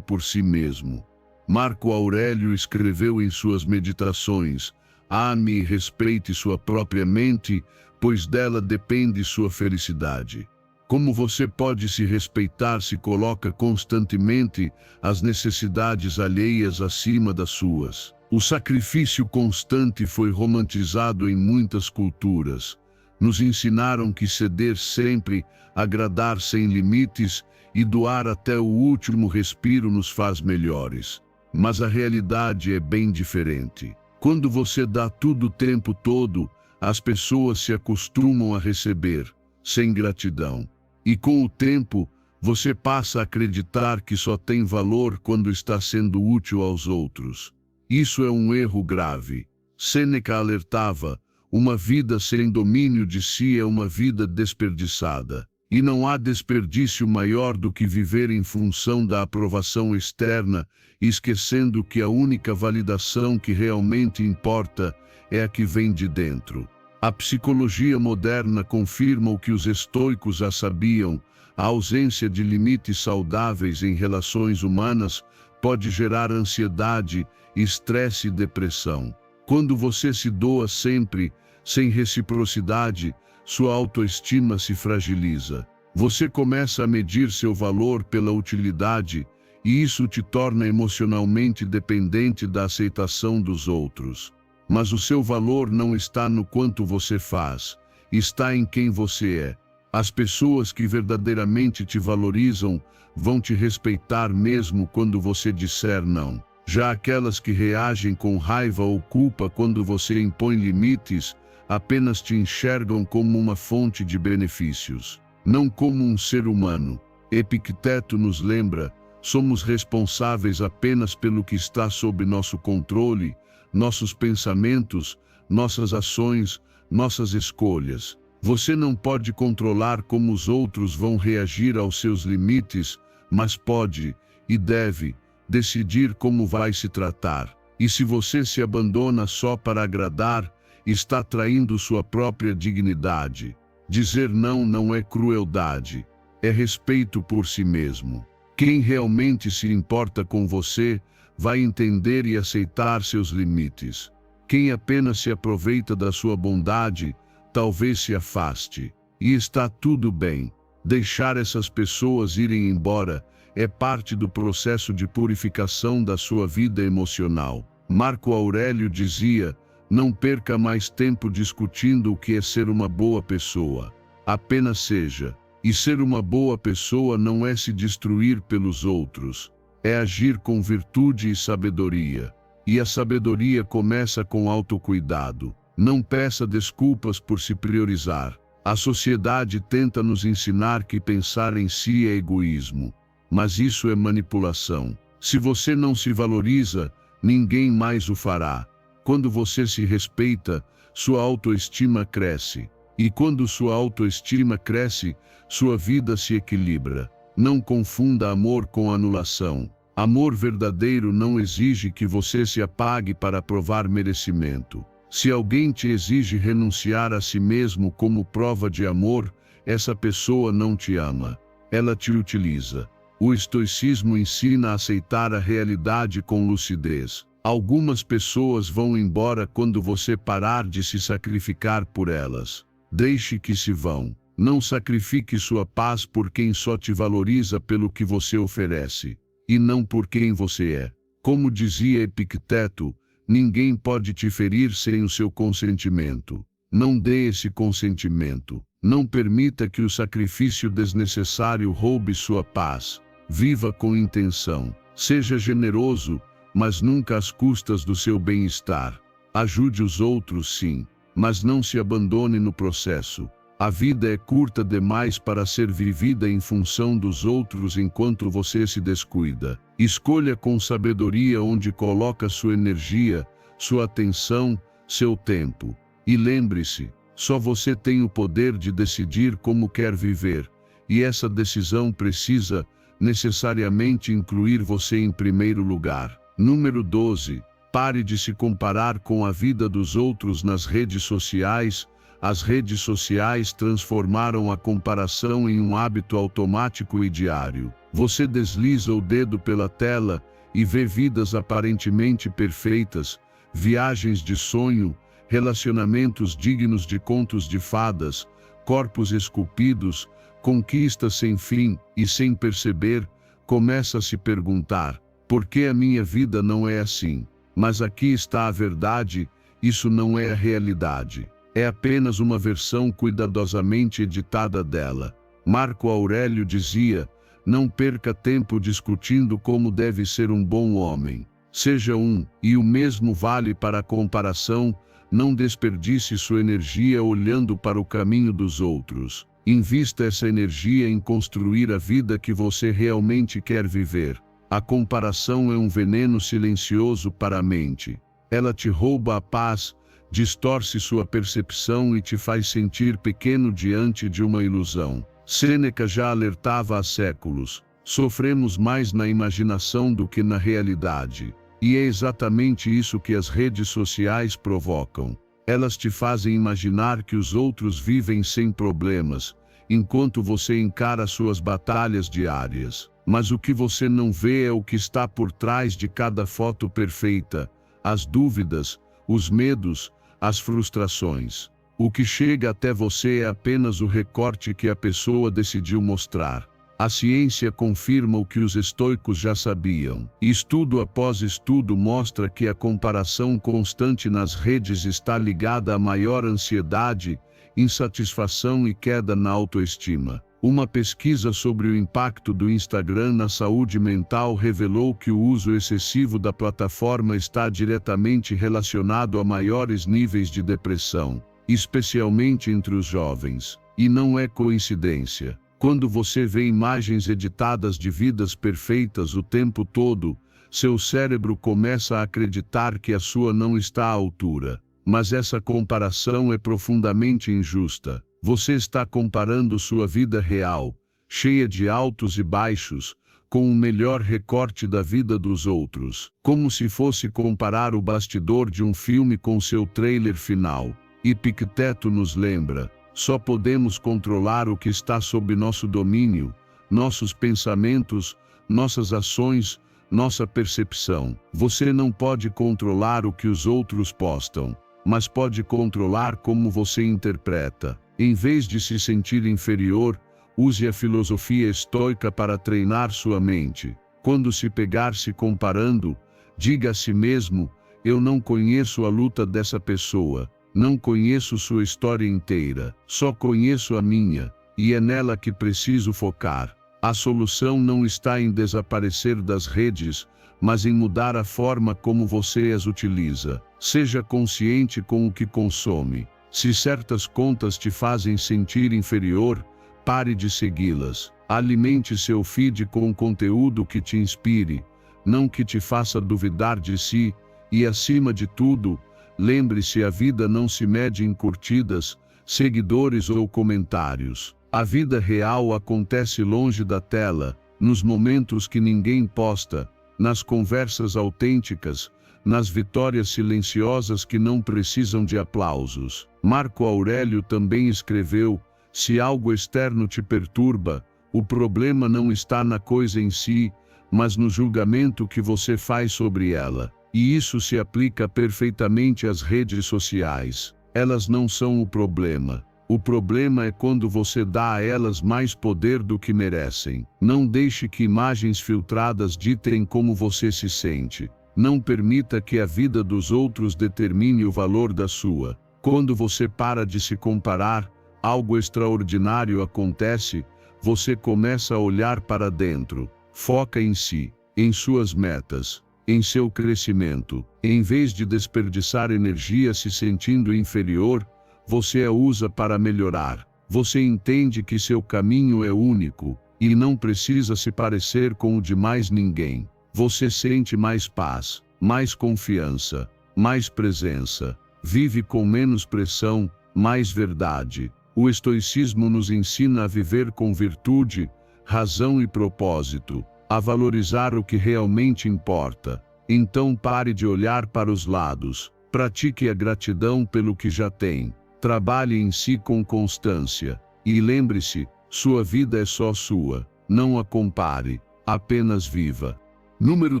por si mesmo. Marco Aurélio escreveu em suas meditações: ame e respeite sua própria mente, pois dela depende sua felicidade. Como você pode se respeitar se coloca constantemente as necessidades alheias acima das suas? O sacrifício constante foi romantizado em muitas culturas. Nos ensinaram que ceder sempre, agradar sem limites e doar até o último respiro nos faz melhores. Mas a realidade é bem diferente. Quando você dá tudo o tempo todo, as pessoas se acostumam a receber, sem gratidão. E com o tempo, você passa a acreditar que só tem valor quando está sendo útil aos outros. Isso é um erro grave. Sêneca alertava: uma vida sem domínio de si é uma vida desperdiçada. E não há desperdício maior do que viver em função da aprovação externa, esquecendo que a única validação que realmente importa é a que vem de dentro. A psicologia moderna confirma o que os estoicos já sabiam: a ausência de limites saudáveis em relações humanas pode gerar ansiedade, estresse e depressão. Quando você se doa sempre, sem reciprocidade, sua autoestima se fragiliza. Você começa a medir seu valor pela utilidade, e isso te torna emocionalmente dependente da aceitação dos outros. Mas o seu valor não está no quanto você faz, está em quem você é. As pessoas que verdadeiramente te valorizam vão te respeitar mesmo quando você disser não. Já aquelas que reagem com raiva ou culpa quando você impõe limites, apenas te enxergam como uma fonte de benefícios, não como um ser humano. Epicteto nos lembra: somos responsáveis apenas pelo que está sob nosso controle, nossos pensamentos, nossas ações, nossas escolhas. Você não pode controlar como os outros vão reagir aos seus limites, mas pode, e deve, decidir como vai se tratar. E se você se abandona só para agradar, está traindo sua própria dignidade. Dizer não não é crueldade, é respeito por si mesmo. Quem realmente se importa com você vai entender e aceitar seus limites. Quem apenas se aproveita da sua bondade, talvez se afaste. E está tudo bem. Deixar essas pessoas irem embora é parte do processo de purificação da sua vida emocional. Marco Aurélio dizia: não perca mais tempo discutindo o que é ser uma boa pessoa. Apenas seja. E ser uma boa pessoa não é se destruir pelos outros. É agir com virtude e sabedoria. E a sabedoria começa com autocuidado. Não peça desculpas por se priorizar. A sociedade tenta nos ensinar que pensar em si é egoísmo. Mas isso é manipulação. Se você não se valoriza, ninguém mais o fará. Quando você se respeita, sua autoestima cresce. E quando sua autoestima cresce, sua vida se equilibra. Não confunda amor com anulação. Amor verdadeiro não exige que você se apague para provar merecimento. Se alguém te exige renunciar a si mesmo como prova de amor, essa pessoa não te ama. Ela te utiliza. O estoicismo ensina a aceitar a realidade com lucidez. Algumas pessoas vão embora quando você parar de se sacrificar por elas. Deixe que se vão. Não sacrifique sua paz por quem só te valoriza pelo que você oferece, e não por quem você é. Como dizia Epicteto, ninguém pode te ferir sem o seu consentimento. Não dê esse consentimento. Não permita que o sacrifício desnecessário roube sua paz. Viva com intenção. Seja generoso, mas nunca às custas do seu bem-estar. Ajude os outros, sim, mas não se abandone no processo. A vida é curta demais para ser vivida em função dos outros enquanto você se descuida. Escolha com sabedoria onde coloca sua energia, sua atenção, seu tempo. E lembre-se, só você tem o poder de decidir como quer viver, e essa decisão precisa, necessariamente, incluir você em primeiro lugar. Número 12. Pare de se comparar com a vida dos outros nas redes sociais. As redes sociais transformaram a comparação em um hábito automático e diário. Você desliza o dedo pela tela e vê vidas aparentemente perfeitas, viagens de sonho, relacionamentos dignos de contos de fadas, corpos esculpidos, conquistas sem fim, e sem perceber, começa a se perguntar: por que a minha vida não é assim? Mas aqui está a verdade: isso não é a realidade. É apenas uma versão cuidadosamente editada dela. Marco Aurélio dizia: não perca tempo discutindo como deve ser um bom homem. Seja um, e o mesmo vale para a comparação. Não desperdice sua energia olhando para o caminho dos outros. Invista essa energia em construir a vida que você realmente quer viver. A comparação é um veneno silencioso para a mente. Ela te rouba a paz, distorce sua percepção e te faz sentir pequeno diante de uma ilusão. Sêneca já alertava há séculos: sofremos mais na imaginação do que na realidade. E é exatamente isso que as redes sociais provocam. Elas te fazem imaginar que os outros vivem sem problemas, enquanto você encara suas batalhas diárias. Mas o que você não vê é o que está por trás de cada foto perfeita: as dúvidas, os medos, as frustrações. O que chega até você é apenas o recorte que a pessoa decidiu mostrar. A ciência confirma o que os estoicos já sabiam. Estudo após estudo mostra que a comparação constante nas redes está ligada a maior ansiedade, insatisfação e queda na autoestima. Uma pesquisa sobre o impacto do Instagram na saúde mental revelou que o uso excessivo da plataforma está diretamente relacionado a maiores níveis de depressão, especialmente entre os jovens. E não é coincidência. Quando você vê imagens editadas de vidas perfeitas o tempo todo, seu cérebro começa a acreditar que a sua não está à altura. Mas essa comparação é profundamente injusta. Você está comparando sua vida real, cheia de altos e baixos, com o melhor recorte da vida dos outros, como se fosse comparar o bastidor de um filme com seu trailer final. Epicteto nos lembra: só podemos controlar o que está sob nosso domínio, nossos pensamentos, nossas ações, nossa percepção. Você não pode controlar o que os outros postam, mas pode controlar como você interpreta. Em vez de se sentir inferior, use a filosofia estoica para treinar sua mente. Quando se pegar se comparando, diga a si mesmo: eu não conheço a luta dessa pessoa, não conheço sua história inteira, só conheço a minha, e é nela que preciso focar. A solução não está em desaparecer das redes, mas em mudar a forma como você as utiliza. Seja consciente com o que consome. Se certas contas te fazem sentir inferior, pare de segui-las. Alimente seu feed com conteúdo que te inspire, não que te faça duvidar de si. E acima de tudo, lembre-se: a vida não se mede em curtidas, seguidores ou comentários. A vida real acontece longe da tela, nos momentos que ninguém posta, nas conversas autênticas, nas vitórias silenciosas que não precisam de aplausos. Marco Aurélio também escreveu: se algo externo te perturba, o problema não está na coisa em si, mas no julgamento que você faz sobre ela. E isso se aplica perfeitamente às redes sociais. Elas não são o problema. O problema é quando você dá a elas mais poder do que merecem. Não deixe que imagens filtradas ditem como você se sente. Não permita que a vida dos outros determine o valor da sua. Quando você para de se comparar, algo extraordinário acontece, você começa a olhar para dentro. Foca em si, em suas metas, em seu crescimento. Em vez de desperdiçar energia se sentindo inferior, você a usa para melhorar. Você entende que seu caminho é único e não precisa se parecer com o de mais ninguém. Você sente mais paz, mais confiança, mais presença. Vive com menos pressão, mais verdade. O estoicismo nos ensina a viver com virtude, razão e propósito, a valorizar o que realmente importa. Então pare de olhar para os lados. Pratique a gratidão pelo que já tem. Trabalhe em si com constância. E lembre-se, sua vida é só sua. Não a compare, apenas viva. Número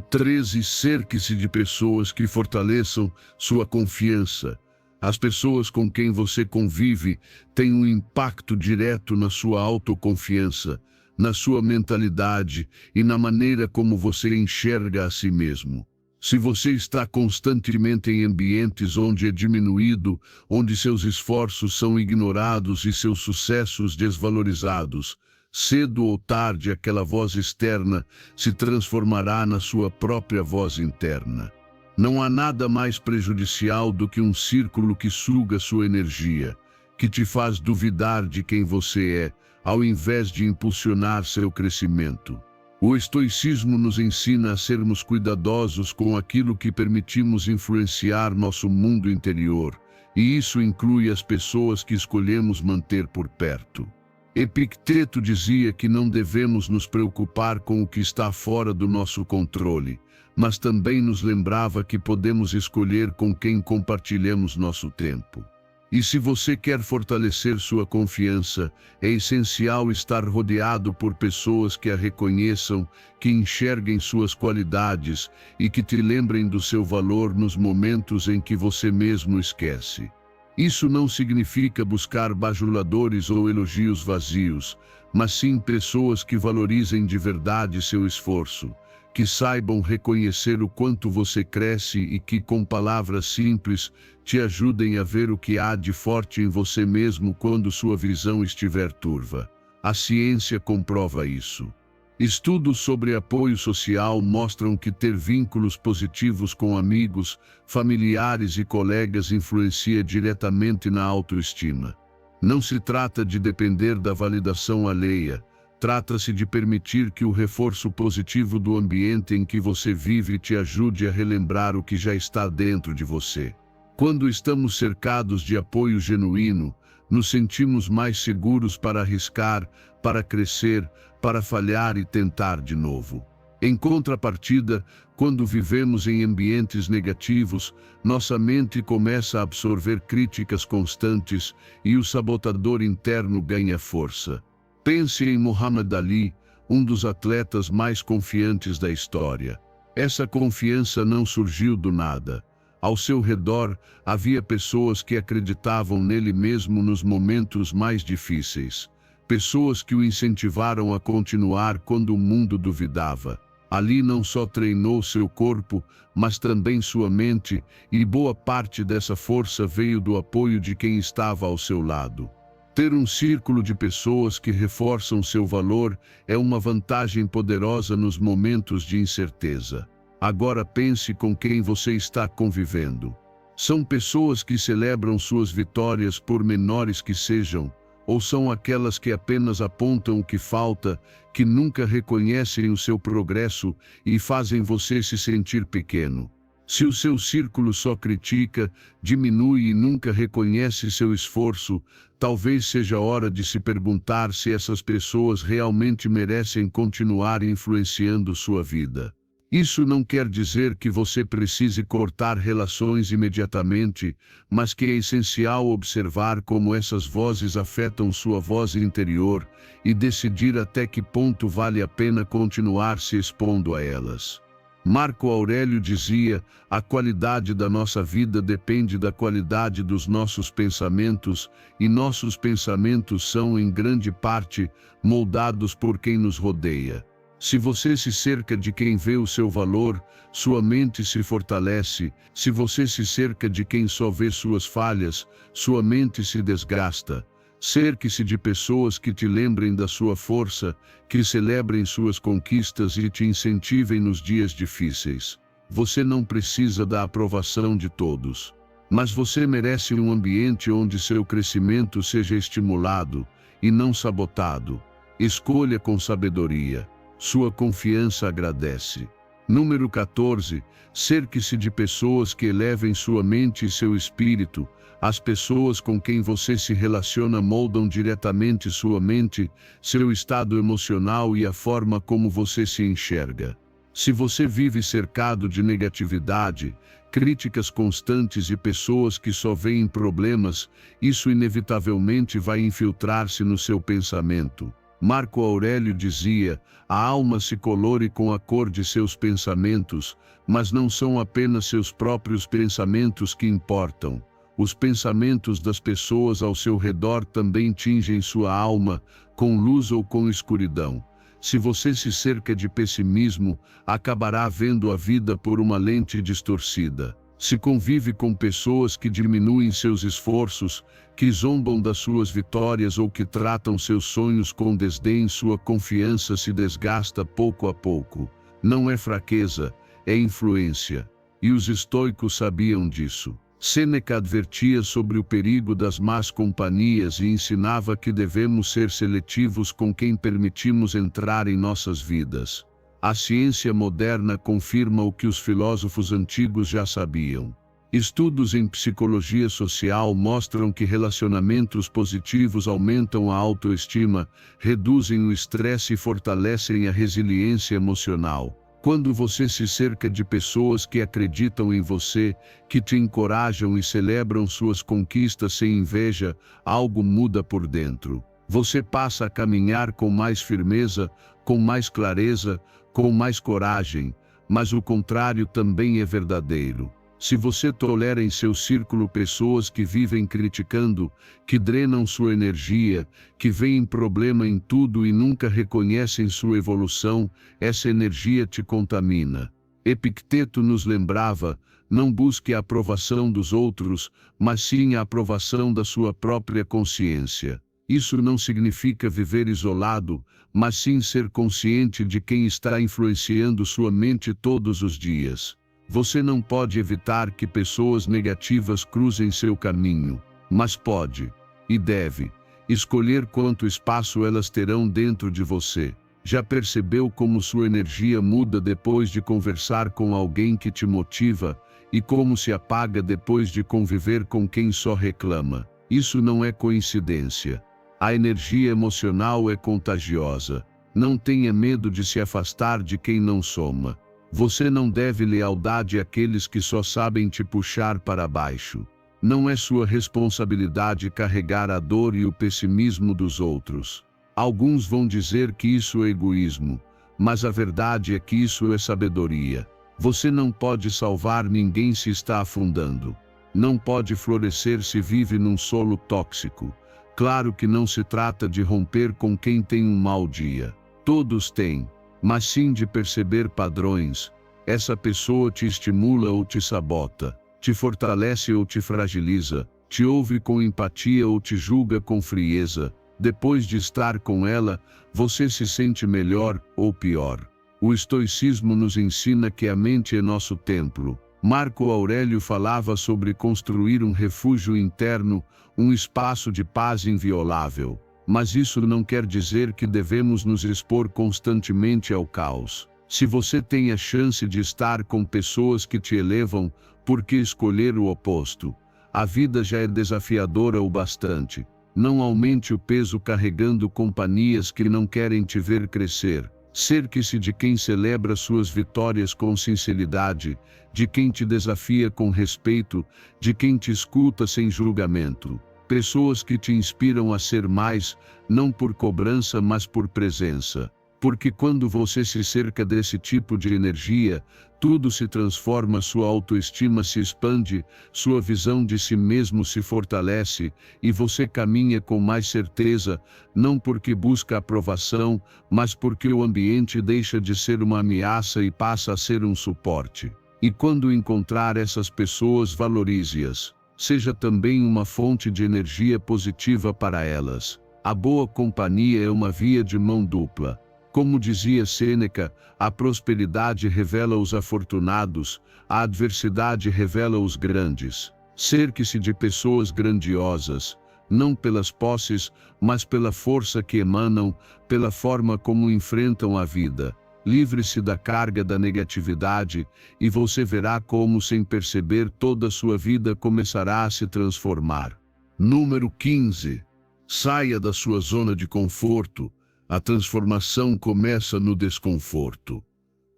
13. Cerque-se de pessoas que fortaleçam sua confiança. As pessoas com quem você convive têm um impacto direto na sua autoconfiança, na sua mentalidade e na maneira como você enxerga a si mesmo. Se você está constantemente em ambientes onde é diminuído, onde seus esforços são ignorados e seus sucessos desvalorizados, cedo ou tarde aquela voz externa se transformará na sua própria voz interna. Não há nada mais prejudicial do que um círculo que suga sua energia, que te faz duvidar de quem você é, ao invés de impulsionar seu crescimento. O estoicismo nos ensina a sermos cuidadosos com aquilo que permitimos influenciar nosso mundo interior, e isso inclui as pessoas que escolhemos manter por perto. Epicteto dizia que não devemos nos preocupar com o que está fora do nosso controle, mas também nos lembrava que podemos escolher com quem compartilhamos nosso tempo. E se você quer fortalecer sua confiança, é essencial estar rodeado por pessoas que a reconheçam, que enxerguem suas qualidades e que te lembrem do seu valor nos momentos em que você mesmo esquece. Isso não significa buscar bajuladores ou elogios vazios, mas sim pessoas que valorizem de verdade seu esforço, que saibam reconhecer o quanto você cresce e que, com palavras simples, te ajudem a ver o que há de forte em você mesmo quando sua visão estiver turva. A ciência comprova isso. Estudos sobre apoio social mostram que ter vínculos positivos com amigos, familiares e colegas influencia diretamente na autoestima. Não se trata de depender da validação alheia. Trata-se de permitir que o reforço positivo do ambiente em que você vive te ajude a relembrar o que já está dentro de você. Quando estamos cercados de apoio genuíno, nos sentimos mais seguros para arriscar, para crescer, para falhar e tentar de novo. Em contrapartida, quando vivemos em ambientes negativos, nossa mente começa a absorver críticas constantes e o sabotador interno ganha força. Pense em Muhammad Ali, um dos atletas mais confiantes da história. Essa confiança não surgiu do nada. Ao seu redor, havia pessoas que acreditavam nele mesmo nos momentos mais difíceis. Pessoas que o incentivaram a continuar quando o mundo duvidava. Ali não só treinou seu corpo, mas também sua mente, e boa parte dessa força veio do apoio de quem estava ao seu lado. Ter um círculo de pessoas que reforçam seu valor é uma vantagem poderosa nos momentos de incerteza. Agora pense com quem você está convivendo. São pessoas que celebram suas vitórias por menores que sejam, ou são aquelas que apenas apontam o que falta, que nunca reconhecem o seu progresso e fazem você se sentir pequeno? Se o seu círculo só critica, diminui e nunca reconhece seu esforço, talvez seja hora de se perguntar se essas pessoas realmente merecem continuar influenciando sua vida. Isso não quer dizer que você precise cortar relações imediatamente, mas que é essencial observar como essas vozes afetam sua voz interior e decidir até que ponto vale a pena continuar se expondo a elas. Marco Aurélio dizia: a qualidade da nossa vida depende da qualidade dos nossos pensamentos, e nossos pensamentos são, em grande parte, moldados por quem nos rodeia. Se você se cerca de quem vê o seu valor, sua mente se fortalece. Se você se cerca de quem só vê suas falhas, sua mente se desgasta. Cerque-se de pessoas que te lembrem da sua força, que celebrem suas conquistas e te incentivem nos dias difíceis. Você não precisa da aprovação de todos, mas você merece um ambiente onde seu crescimento seja estimulado e não sabotado. Escolha com sabedoria. Sua confiança agradece. Número 14. Cerque-se de pessoas que elevem sua mente e seu espírito. As pessoas com quem você se relaciona moldam diretamente sua mente, seu estado emocional e a forma como você se enxerga. Se você vive cercado de negatividade, críticas constantes e pessoas que só veem problemas, isso inevitavelmente vai infiltrar-se no seu pensamento. Marco Aurélio dizia: a alma se colore com a cor de seus pensamentos, mas não são apenas seus próprios pensamentos que importam. Os pensamentos das pessoas ao seu redor também tingem sua alma, com luz ou com escuridão. Se você se cerca de pessimismo, acabará vendo a vida por uma lente distorcida. Se convive com pessoas que diminuem seus esforços, que zombam das suas vitórias ou que tratam seus sonhos com desdém, sua confiança se desgasta pouco a pouco. Não é fraqueza, é influência. E os estoicos sabiam disso. Sêneca advertia sobre o perigo das más companhias e ensinava que devemos ser seletivos com quem permitimos entrar em nossas vidas. A ciência moderna confirma o que os filósofos antigos já sabiam. Estudos em psicologia social mostram que relacionamentos positivos aumentam a autoestima, reduzem o estresse e fortalecem a resiliência emocional. Quando você se cerca de pessoas que acreditam em você, que te encorajam e celebram suas conquistas sem inveja, algo muda por dentro. Você passa a caminhar com mais firmeza, com mais clareza, com mais coragem, mas o contrário também é verdadeiro. Se você tolera em seu círculo pessoas que vivem criticando, que drenam sua energia, que veem problema em tudo e nunca reconhecem sua evolução, essa energia te contamina. Epicteto nos lembrava: não busque a aprovação dos outros, mas sim a aprovação da sua própria consciência. Isso não significa viver isolado, mas sim ser consciente de quem está influenciando sua mente todos os dias. Você não pode evitar que pessoas negativas cruzem seu caminho, mas pode, e deve, escolher quanto espaço elas terão dentro de você. Já percebeu como sua energia muda depois de conversar com alguém que te motiva, e como se apaga depois de conviver com quem só reclama? Isso não é coincidência. A energia emocional é contagiosa. Não tenha medo de se afastar de quem não soma. Você não deve lealdade àqueles que só sabem te puxar para baixo. Não é sua responsabilidade carregar a dor e o pessimismo dos outros. Alguns vão dizer que isso é egoísmo, mas a verdade é que isso é sabedoria. Você não pode salvar ninguém se está afundando. Não pode florescer se vive num solo tóxico. Claro que não se trata de romper com quem tem um mau dia. Todos têm. Mas sim de perceber padrões. Essa pessoa te estimula ou te sabota, te fortalece ou te fragiliza, te ouve com empatia ou te julga com frieza. Depois de estar com ela, você se sente melhor ou pior. O estoicismo nos ensina que a mente é nosso templo. Marco Aurélio falava sobre construir um refúgio interno, um espaço de paz inviolável. Mas isso não quer dizer que devemos nos expor constantemente ao caos. Se você tem a chance de estar com pessoas que te elevam, por que escolher o oposto? A vida já é desafiadora o bastante. Não aumente o peso carregando companhias que não querem te ver crescer. Cerque-se de quem celebra suas vitórias com sinceridade, de quem te desafia com respeito, de quem te escuta sem julgamento. Pessoas que te inspiram a ser mais, não por cobrança, mas por presença. Porque quando você se cerca desse tipo de energia, tudo se transforma, sua autoestima se expande, sua visão de si mesmo se fortalece, e você caminha com mais certeza, não porque busca aprovação, mas porque o ambiente deixa de ser uma ameaça e passa a ser um suporte. E quando encontrar essas pessoas, valorize-as. Seja também uma fonte de energia positiva para elas. A boa companhia é uma via de mão dupla. Como dizia Sêneca, a prosperidade revela os afortunados, a adversidade revela os grandes. Cerque-se de pessoas grandiosas, não pelas posses, mas pela força que emanam, pela forma como enfrentam a vida. Livre-se da carga da negatividade, e você verá como, sem perceber, toda a sua vida começará a se transformar. Número 15. Saia da sua zona de conforto. A transformação começa no desconforto.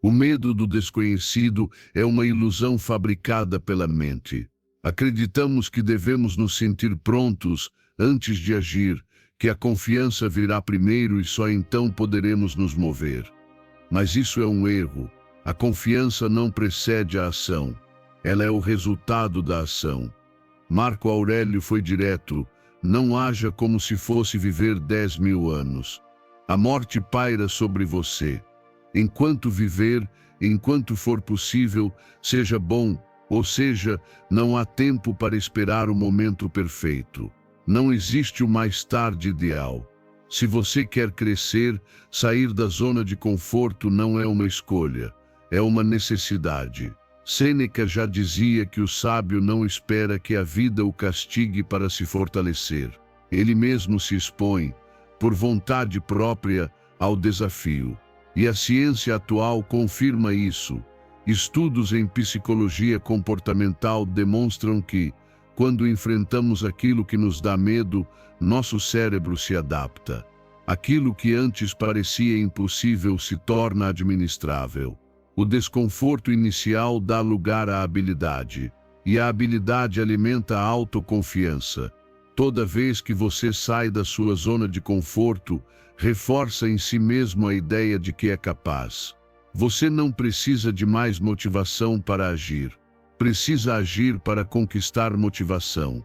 O medo do desconhecido é uma ilusão fabricada pela mente. Acreditamos que devemos nos sentir prontos antes de agir, que a confiança virá primeiro e só então poderemos nos mover. Mas isso é um erro. A confiança não precede a ação. Ela é o resultado da ação. Marco Aurélio foi direto: não haja como se fosse viver 10.000 anos. A morte paira sobre você. Enquanto viver, enquanto for possível, seja bom, ou seja, não há tempo para esperar o momento perfeito. Não existe o mais tarde ideal. Se você quer crescer, sair da zona de conforto não é uma escolha, é uma necessidade. Sêneca já dizia que o sábio não espera que a vida o castigue para se fortalecer. Ele mesmo se expõe, por vontade própria, ao desafio. E a ciência atual confirma isso. Estudos em psicologia comportamental demonstram que, quando enfrentamos aquilo que nos dá medo, nosso cérebro se adapta. Aquilo que antes parecia impossível se torna administrável. O desconforto inicial dá lugar à habilidade, e a habilidade alimenta a autoconfiança. Toda vez que você sai da sua zona de conforto, reforça em si mesmo a ideia de que é capaz. Você não precisa de mais motivação para agir. Precisa agir para conquistar motivação.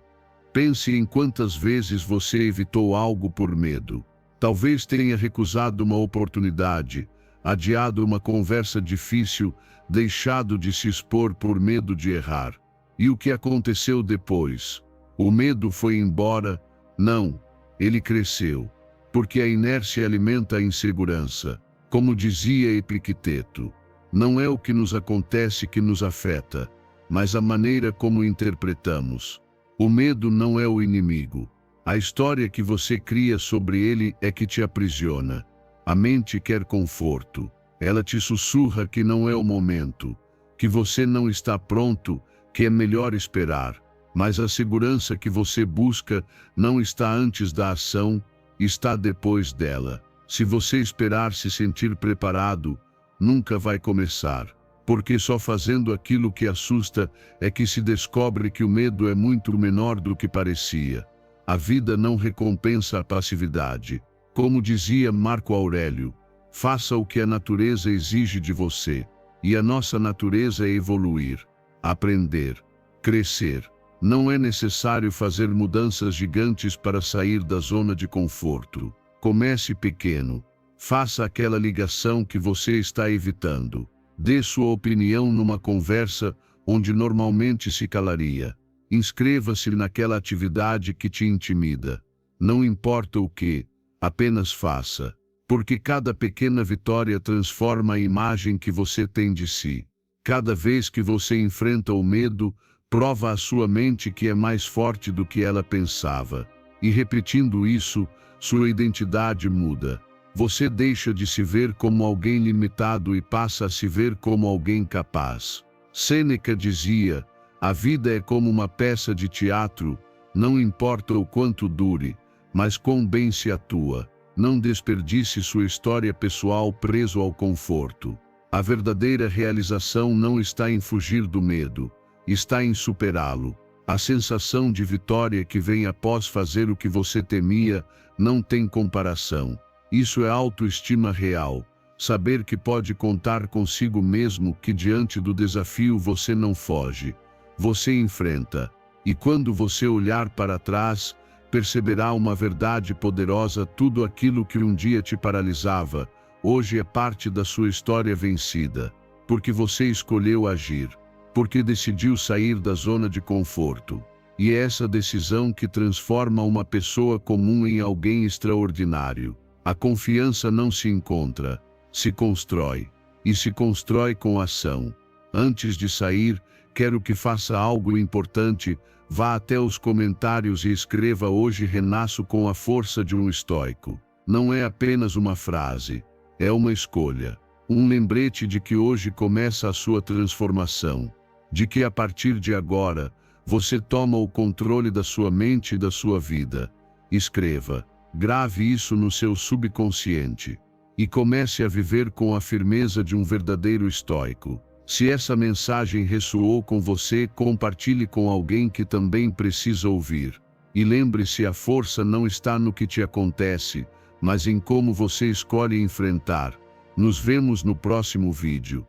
Pense em quantas vezes você evitou algo por medo. Talvez tenha recusado uma oportunidade, adiado uma conversa difícil, deixado de se expor por medo de errar. E o que aconteceu depois? O medo foi embora? Não, ele cresceu. Porque a inércia alimenta a insegurança. Como dizia Epicteto, não é o que nos acontece que nos afeta, mas a maneira como interpretamos. O medo não é o inimigo. A história que você cria sobre ele é que te aprisiona. A mente quer conforto. Ela te sussurra que não é o momento, que você não está pronto, que é melhor esperar. Mas a segurança que você busca não está antes da ação, está depois dela. Se você esperar se sentir preparado, nunca vai começar. Porque só fazendo aquilo que assusta é que se descobre que o medo é muito menor do que parecia. A vida não recompensa a passividade. Como dizia Marco Aurélio, faça o que a natureza exige de você. E a nossa natureza é evoluir, aprender, crescer. Não é necessário fazer mudanças gigantes para sair da zona de conforto. Comece pequeno. Faça aquela ligação que você está evitando. Dê sua opinião numa conversa onde normalmente se calaria. Inscreva-se naquela atividade que te intimida. Não importa o que, apenas faça. Porque cada pequena vitória transforma a imagem que você tem de si. Cada vez que você enfrenta o medo, prova à sua mente que é mais forte do que ela pensava. E repetindo isso, sua identidade muda. Você deixa de se ver como alguém limitado e passa a se ver como alguém capaz. Sêneca dizia: a vida é como uma peça de teatro, não importa o quanto dure, mas quão bem se atua. Não desperdice sua história pessoal preso ao conforto. A verdadeira realização não está em fugir do medo, está em superá-lo. A sensação de vitória que vem após fazer o que você temia não tem comparação. Isso é autoestima real. Saber que pode contar consigo mesmo, que diante do desafio você não foge, você enfrenta. E quando você olhar para trás, perceberá uma verdade poderosa: tudo aquilo que um dia te paralisava, hoje é parte da sua história vencida. Porque você escolheu agir, porque decidiu sair da zona de conforto. E é essa decisão que transforma uma pessoa comum em alguém extraordinário. A confiança não se encontra, se constrói. E se constrói com ação. Antes de sair, quero que faça algo importante. Vá até os comentários e escreva: hoje renasço com a força de um estoico. Não é apenas uma frase, é uma escolha. Um lembrete de que hoje começa a sua transformação. De que a partir de agora, você toma o controle da sua mente e da sua vida. Escreva, grave isso no seu subconsciente. E comece a viver com a firmeza de um verdadeiro estoico. Se essa mensagem ressoou com você, compartilhe com alguém que também precisa ouvir. E lembre-se, a força não está no que te acontece, mas em como você escolhe enfrentar. Nos vemos no próximo vídeo.